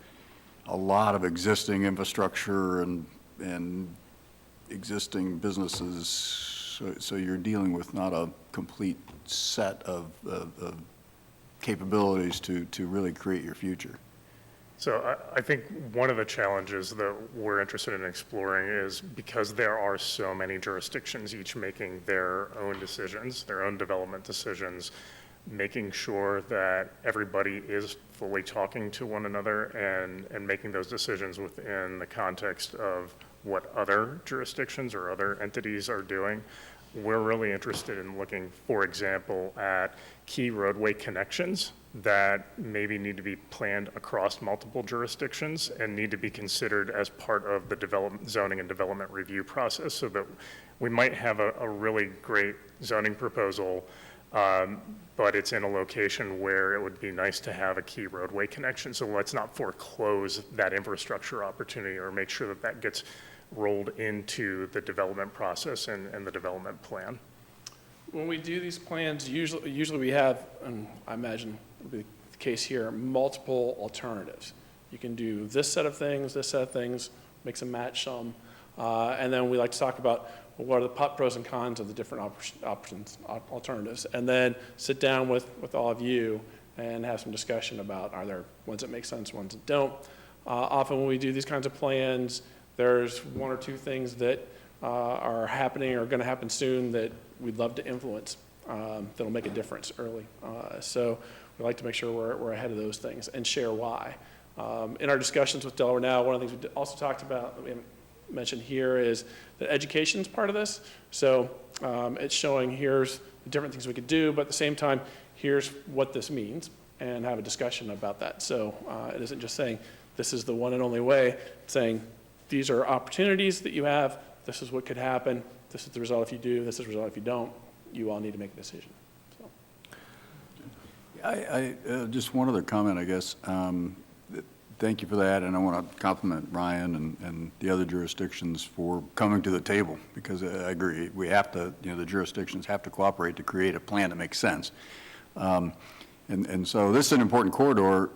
a lot of existing infrastructure and existing businesses, so you're dealing with not a complete set of capabilities to really create your future? So I think one of the challenges that we're interested in exploring is because there are so many jurisdictions, each making their own decisions, their own development decisions, making sure that everybody is fully talking to one another and making those decisions within the context of what other jurisdictions or other entities are doing. We're really interested in looking, for example, at key roadway connections that maybe need to be planned across multiple jurisdictions and need to be considered as part of the zoning and development review process, so that we might have a really great zoning proposal, but it's in a location where it would be nice to have a key roadway connection. So let's not foreclose that infrastructure opportunity, or make sure that that gets rolled into the development process and the development plan. When we do these plans, usually we have, and I imagine it'll be the case here, multiple alternatives. You can do this set of things, mix and match some, and then we like to talk about, well, what are the pros and cons of the different alternatives, and then sit down with all of you and have some discussion about, are there ones that make sense, ones that don't. Often when we do these kinds of plans, there's one or two things that are happening or going to happen soon that we'd love to influence, that'll make a difference early. So we like to make sure we're ahead of those things and share why. In our discussions with Delaware Now, one of the things we also talked about, that we haven't mentioned here, is that education is part of this. So it's showing here's the different things we could do, but at the same time, here's what this means, and have a discussion about that. So it isn't just saying this is the one and only way, it's saying these are opportunities that you have, this is what could happen, this is the result if you do, this is the result if you don't. You all need to make a decision. So. Just one other comment, I guess. Thank you for that, and I want to compliment Ryan and the other jurisdictions for coming to the table, because I agree, we have to, the jurisdictions have to cooperate to create a plan that makes sense. And so this is an important corridor.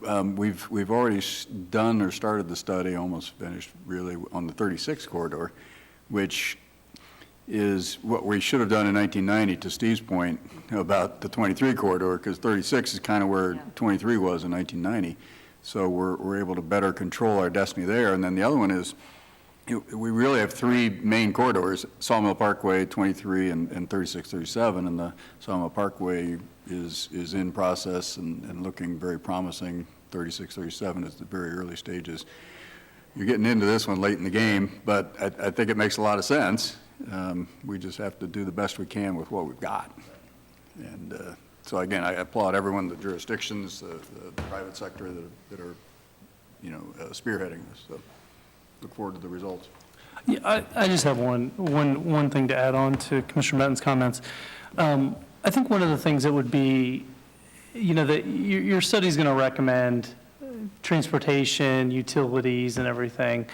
We've already done or started the study, almost finished really, on the 36 corridor, which is what we should have done in 1990, to Steve's point about the 23 corridor, because 36 is kind of where 23 was in 1990. So we're able to better control our destiny there. And then the other one is, we really have three main corridors: Sawmill Parkway, 23, and 36, 37. And the Sawmill Parkway is in process and looking very promising. 36, 37 is the very early stages. You're getting into this one late in the game, but I think it makes a lot of sense. We just have to do the best we can with what we've got. And so again, I applaud everyone, the jurisdictions, the private sector that are, spearheading this. So look forward to the results. Yeah, I just have one thing to add on to Commissioner Benton's comments. I think one of the things that would be, that your study is going to recommend transportation, utilities, and everything,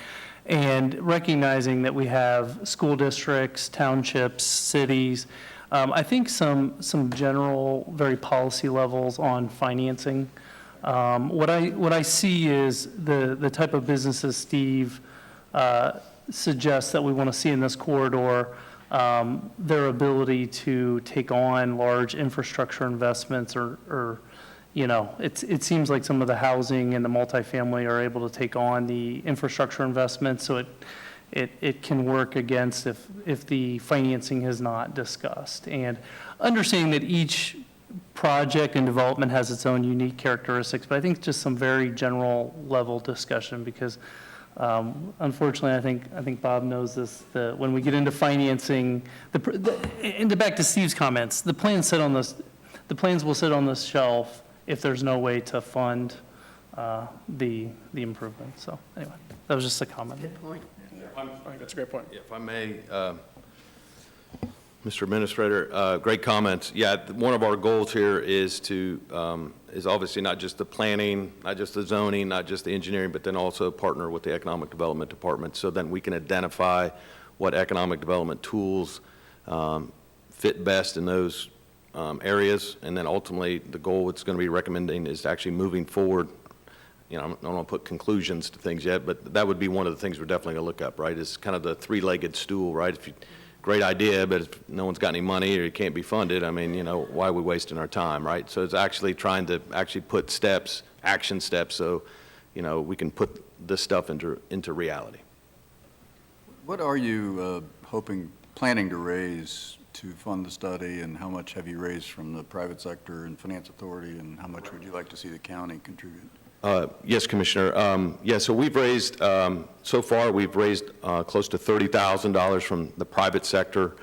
and recognizing that we have school districts, townships, cities. I think some general, very policy levels on financing. What I see is the type of businesses Steve suggests that we want to see in this corridor, their ability to take on large infrastructure investments, or it seems like some of the housing and the multifamily are able to take on the infrastructure investments, so it can work against if the financing is not discussed. And understanding that each project and development has its own unique characteristics, but I think just some very general level discussion, because unfortunately, I think Bob knows this, that when we get into financing, and back to Steve's comments, the plans will sit on this shelf if there's no way to fund the improvement. So anyway, that was just a comment. Good point. I think that's a great point. If I may, Mr. Administrator, great comments. Yeah, one of our goals here is is obviously not just the planning, not just the zoning, not just the engineering, but then also partner with the Economic Development Department, so then we can identify what economic development tools fit best in those areas. And then ultimately, the goal it's going to be recommending is actually moving forward. I don't want to put conclusions to things yet, but that would be one of the things we're definitely going to look up, right? Is kind of the three-legged stool, right? Great idea, but if no one's got any money or it can't be funded, I mean, why are we wasting our time, right? So it's actually trying to put action steps, so we can put this stuff into reality. What are you planning to raise to fund the study, and how much have you raised from the private sector and finance authority, and how much would you like to see the county contribute? Yes, Commissioner. So we've raised, so far, we've raised close to $30,000 from the private sector.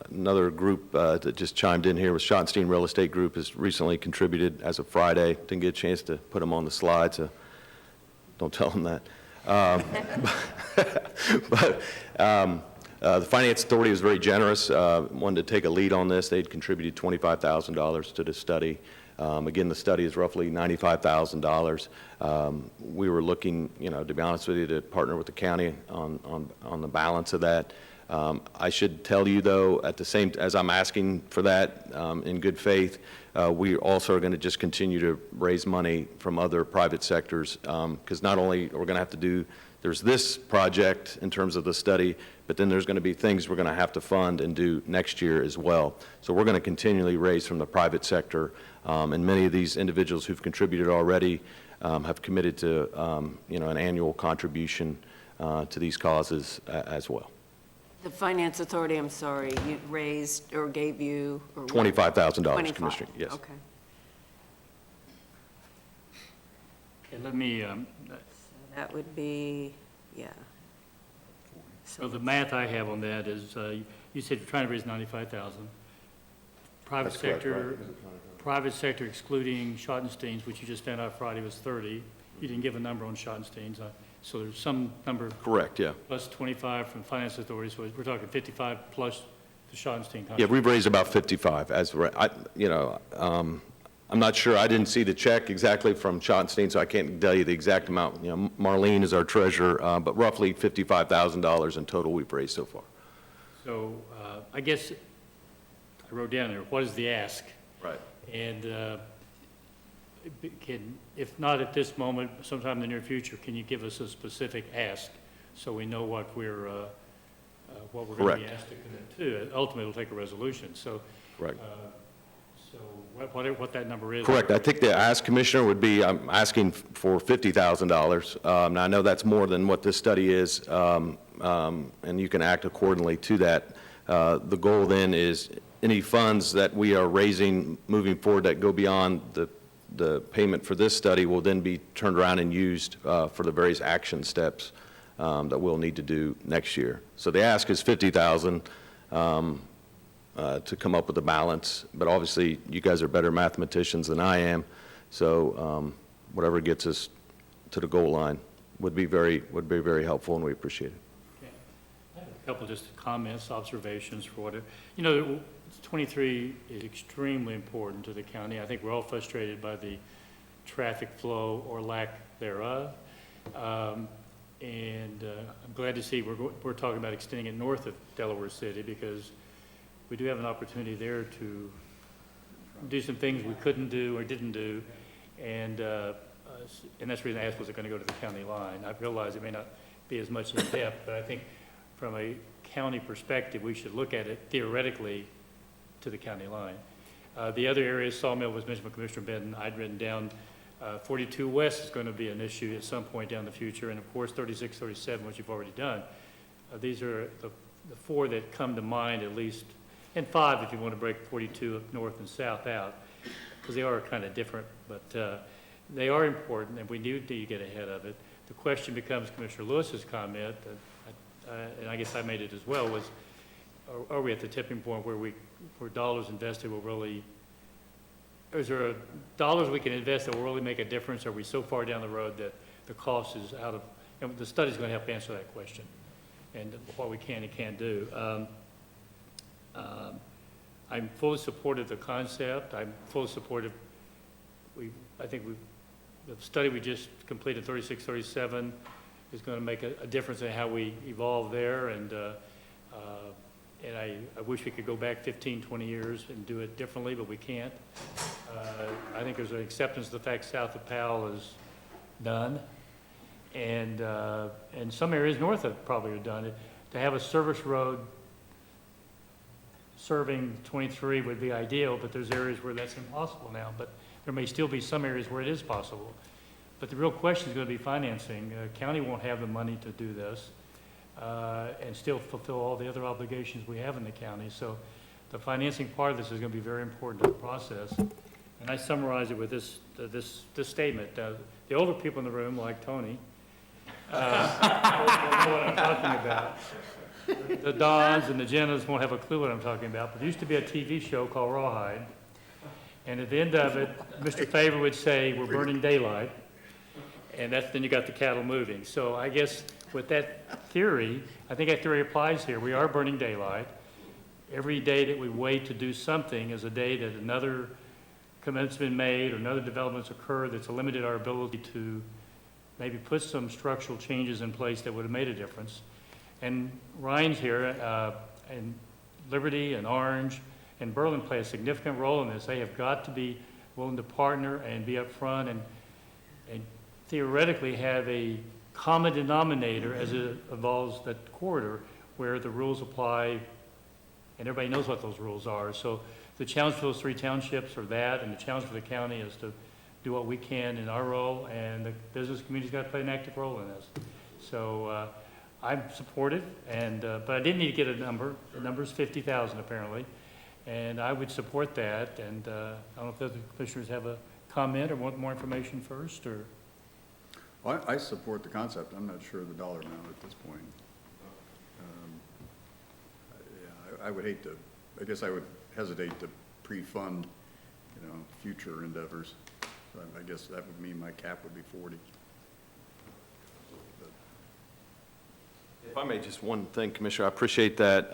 Another group that just chimed in here was Schottenstein Real Estate Group has recently contributed as of Friday. Didn't get a chance to put them on the slide, so don't tell them that. But the Finance Authority was very generous, wanted to take a lead on this. They'd contributed $25,000 to the study. Again, the study is roughly $95,000. We were looking, to be honest with you, to partner with the county on the balance of that. I should tell you, though, at the same, as I'm asking for that in good faith, we also are going to just continue to raise money from other private sectors, because not only are we going to have to do, there's this project in terms of the study, but then there's going to be things we're going to have to fund and do next year as well. So we're going to continually raise from the private sector, and many of these individuals who've contributed already have committed to, an annual contribution to these causes as well. The Finance Authority, I'm sorry, you raised or gave you? Or $25,000, Commissioner, yes. Okay. Okay, let me, That would be, yeah. so the math I have on that is, you said you're trying to raise 95,000. Private That's correct, sector, right. private sector excluding Schottenstein's, which you just found out Friday was 30. You didn't give a number on Schottenstein's, so there's some number. Correct, yeah. Plus 25 from Finance Authority, so we're talking 55 plus the Schottenstein Yeah, contribution. we've raised about 55 I'm not sure, I didn't see the check exactly from Schottenstein, so I can't tell you the exact amount. Marlene is our treasurer, but roughly $55,000 in total we've raised so far. So I guess I wrote down there, what is the ask? Right. And if not at this moment, sometime in the near future, can you give us a specific ask so we know what we're going to be asked to commit to? Ultimately, we'll take a resolution. So, Correct. So what that number is. Correct. I think the ask, Commissioner, would be, I'm asking for $50,000. Now, I know that's more than what this study is, and you can act accordingly to that. The goal then is any funds that we are raising moving forward that go beyond the payment for this study will then be turned around and used for the various action steps that we'll need to do next year. So the ask is $50,000 to come up with a balance, but obviously you guys are better mathematicians than I am, so whatever gets us to the goal line would be very helpful, and we appreciate it. Okay. I have a couple just comments, observations for what 23 is extremely important to the county. I think we're all frustrated by the traffic flow or lack thereof. I'm glad to see we're talking about extending it north of Delaware City, because we do have an opportunity there to do some things we couldn't do or didn't do. And that's the reason I asked, was it going to go to the county line? I realize it may not be as much in depth, but I think from a county perspective, we should look at it theoretically to the county line. The other areas, Sawmill was mentioned by Commissioner Benton. I'd written down 42 West is going to be an issue at some point down the future, and of course 36, 37, which you've already done. These are the four that come to mind, at least, and 5 if you want to break 42 up north and south out, because they are kind of different, but they are important, and we need to get ahead of it. The question becomes Commissioner Lewis's comment, and I guess I made it as well, was are we at the tipping point where dollars invested will really, is there dollars we can invest that will really make a difference? Are we so far down the road that the cost is out of, and the study's going to help answer that question, and what we can and can't do. I'm fully supportive of the concept. I'm fully supportive. I think the study we just completed, 36, 37, is going to make a difference in how we evolve there. And I wish we could go back 15, 20 years and do it differently, but we can't. I think there's an acceptance of the fact south of Powell is done, and some areas north of probably are done. To have a service road serving 23 would be ideal, but there's areas where that's impossible now. But there may still be some areas where it is possible. But the real question is going to be financing. County won't have the money to do this and still fulfill all the other obligations we have in the county. So the financing part of this is going to be very important to the process. And I summarize it with this statement. The older people in the room, like Tony, will know what I'm talking about. The Dons and the Jennas won't have a clue what I'm talking about, but there used to be a TV show called Rawhide, and at the end of it, Mr. Favor would say, "We're burning daylight," and then you got the cattle moving. So I guess with that theory, I think that theory applies here. We are burning daylight. Every day that we wait to do something is a day that another commitment's been made or another development's occurred that's limited our ability to maybe put some structural changes in place that would have made a difference. And Ryan's here, and Liberty and Orange and Berlin play a significant role in this. They have got to be willing to partner and be upfront and theoretically have a common denominator as it involves that corridor where the rules apply and everybody knows what those rules are. So the challenge for those three townships are that, and the challenge for the county is to do what we can in our role, and the business community's got to play an active role in this. So I'm supportive, but I did need to get a number. The number's 50,000 apparently, and I would support that. And I don't know if the other commissioners have a comment or want more information first, or? Well, I support the concept. I'm not sure of the dollar amount at this point. I would hate to, I guess I would hesitate to pre-fund, future endeavors. So I guess that would mean my cap would be 40. If I may, just one thing, Commissioner, I appreciate that.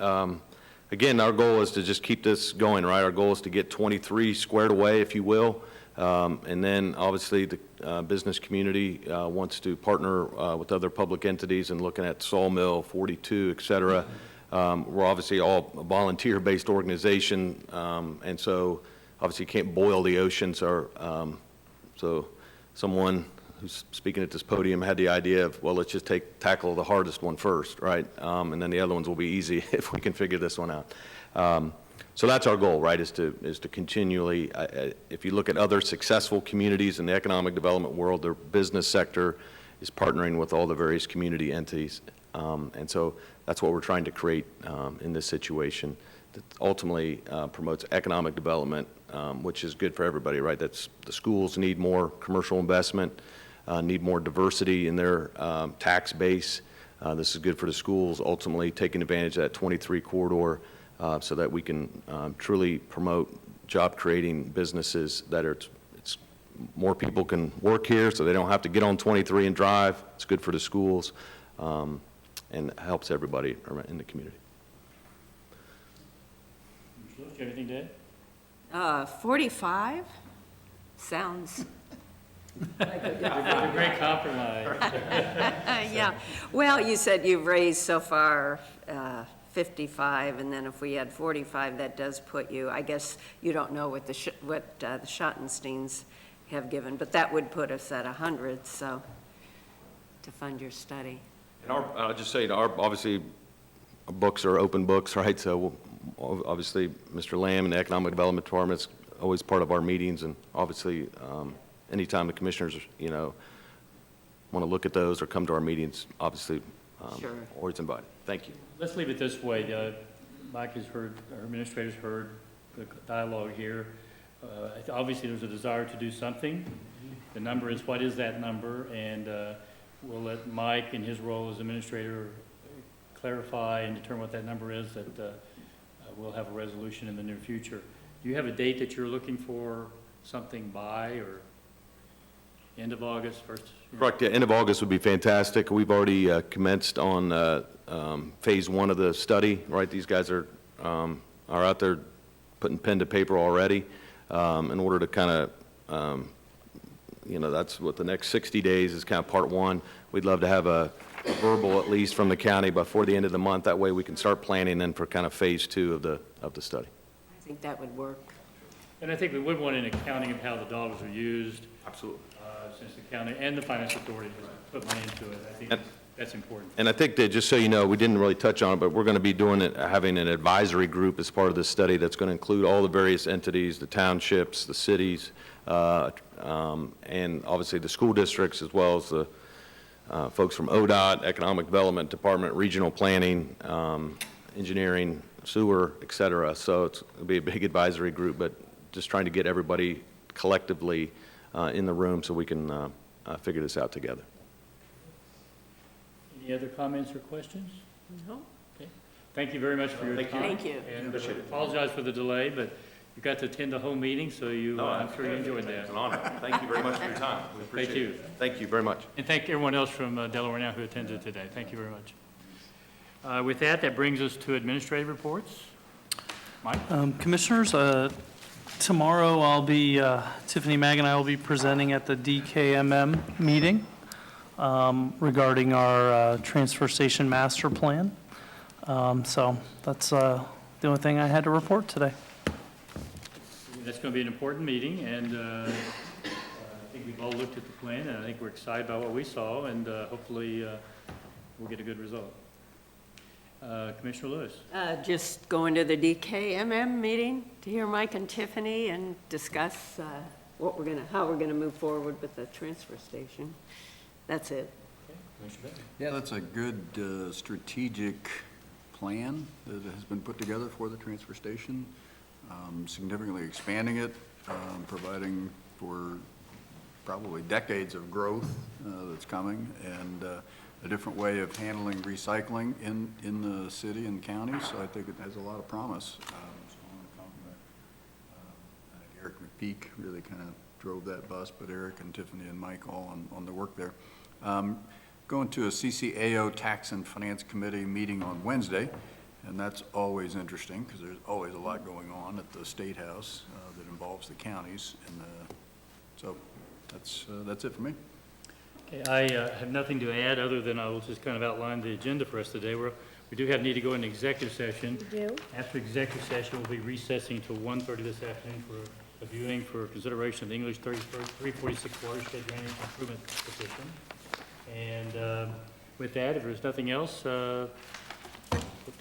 Again, our goal is to just keep this going, right? Our goal is to get 23 squared away, if you will. And then, obviously, the business community wants to partner with other public entities and looking at Sawmill, 42, et cetera. We're obviously all a volunteer-based organization, and so obviously you can't boil the ocean. So someone who's speaking at this podium had the idea of, well, let's just tackle the hardest one first, right? And then the other ones will be easy if we can figure this one out. So that's our goal, right, is to continually, if you look at other successful communities in the economic development world, their business sector is partnering with all the various community entities. And so that's what we're trying to create in this situation that ultimately promotes economic development, which is good for everybody, right? That's the schools need more commercial investment, need more diversity in their tax base. This is good for the schools, ultimately taking advantage of that 23 corridor so that we can truly promote job-creating businesses that are, more people can work here so they don't have to get on 23 and drive. It's good for the schools. And helps everybody in the community. Do you have anything to add? 45 sounds like a great compromise. Yeah. Well, you said you've raised so far 55, and then if we had 45, that does put you, I guess you don't know what the Schottensteins have given, but that would put us at 100, so, to fund your study. And I'll just say, obviously, our books are open books, right? So obviously, Mr. Lamb and the Economic Development Department is always part of our meetings, and obviously, anytime the commissioners, want to look at those or come to our meetings, obviously, Sure. always invited. Thank you. Let's leave it this way. Mike has heard, our administrator's heard the dialogue here. Obviously, there's a desire to do something. The number is, what is that number? And we'll let Mike, in his role as administrator, clarify and determine what that number is, that we'll have a resolution in the near future. Do you have a date that you're looking for something by, or end of August, first? Correct, yeah, end of August would be fantastic. We've already commenced on phase 1 of the study, right? These guys are out there putting pen to paper already in order to kind of that's what the next 60 days is, kind of part 1. We'd love to have a verbal, at least from the county, before the end of the month. That way we can start planning then for kind of phase 2 of the study. I think that would work. And I think we would want an accounting of how the dollars are used. Absolutely. Since the county and the finance authority has put money into it. I think that's important. And I think that, just so you know, we didn't really touch on it, but we're going to be having an advisory group as part of this study that's going to include all the various entities, the townships, the cities, and obviously the school districts, as well as the folks from ODOT, Economic Development Department, Regional Planning, Engineering, Sewer, et cetera. So it'll be a big advisory group, but just trying to get everybody collectively in the room so we can figure this out together. Any other comments or questions? No. Okay. Thank you very much for your time. Thank you. And apologize for the delay, but you got to attend the whole meeting, so I'm sure you enjoyed that. It's an honor. Thank you very much for your time. We appreciate Thank you. it. Thank you very much. And thank everyone else from Delaware Now who attended today. Thank you very much. With that, that brings us to administrative reports. Mike? Commissioners, tomorrow I'll be, Tiffany Mag and I will be presenting at the DKMM meeting regarding our transfer station master plan. So that's the only thing I had to report today. That's going to be an important meeting, and I think we've all looked at the plan, and I think we're excited about what we saw, and hopefully we'll get a good result. Commissioner Lewis? Just going to the DKMM meeting to hear Mike and Tiffany and discuss how we're gonna move forward with the transfer station. That's it. Yeah, that's a good strategic plan that has been put together for the transfer station, significantly expanding it, providing for probably decades of growth that's coming, and a different way of handling recycling in the city and county, so I think it has a lot of promise. So I want to compliment, I think Eric McPeak really kind of drove that bus, but Eric and Tiffany and Mike all on the work there. Going to a CCAO Tax and Finance Committee meeting on Wednesday, and that's always interesting because there's always a lot going on at the State House that involves the counties, and so that's it for me. Okay, I have nothing to add other than I will just kind of outline the agenda for us today. We do need to go into executive session. We do. After executive session, we'll be recessing to 1:30 this afternoon for a viewing for consideration of the English 346 watershed drainage improvement petition. And with that, if there's nothing else, let's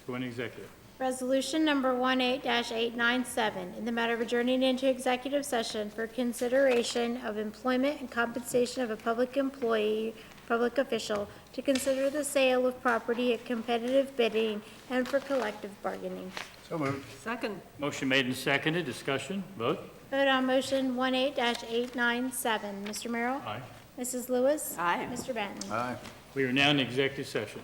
go into executive. Resolution number 18-897, in the matter of adjourning into executive session for consideration of employment and compensation of a public employee, public official, to consider the sale of property at competitive bidding and for collective bargaining. So moved. Second. Motion made and seconded. Discussion. Vote. Vote on motion 18-897. Mr. Merrill? Aye. Mrs. Lewis? Aye. Mr. Benton? Aye. We are now in executive session.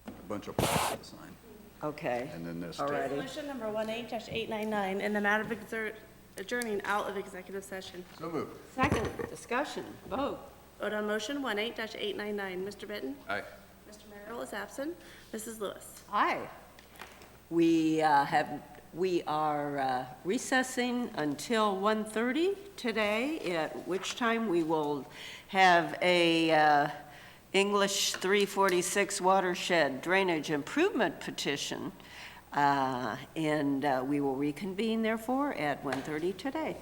A bunch of to sign, Okay. and then this. All righty. Resolution number 18-899, in the matter of adjourning out of executive session. So moved. Second. Discussion. Vote. Vote on motion 18-899. Mr. Benton? Aye. Mr. Merrill is absent. Mrs. Lewis? Aye. We are recessing until 1:30 today, at which time we will have a English 346 watershed drainage improvement petition, and we will reconvene therefore at 1:30 today.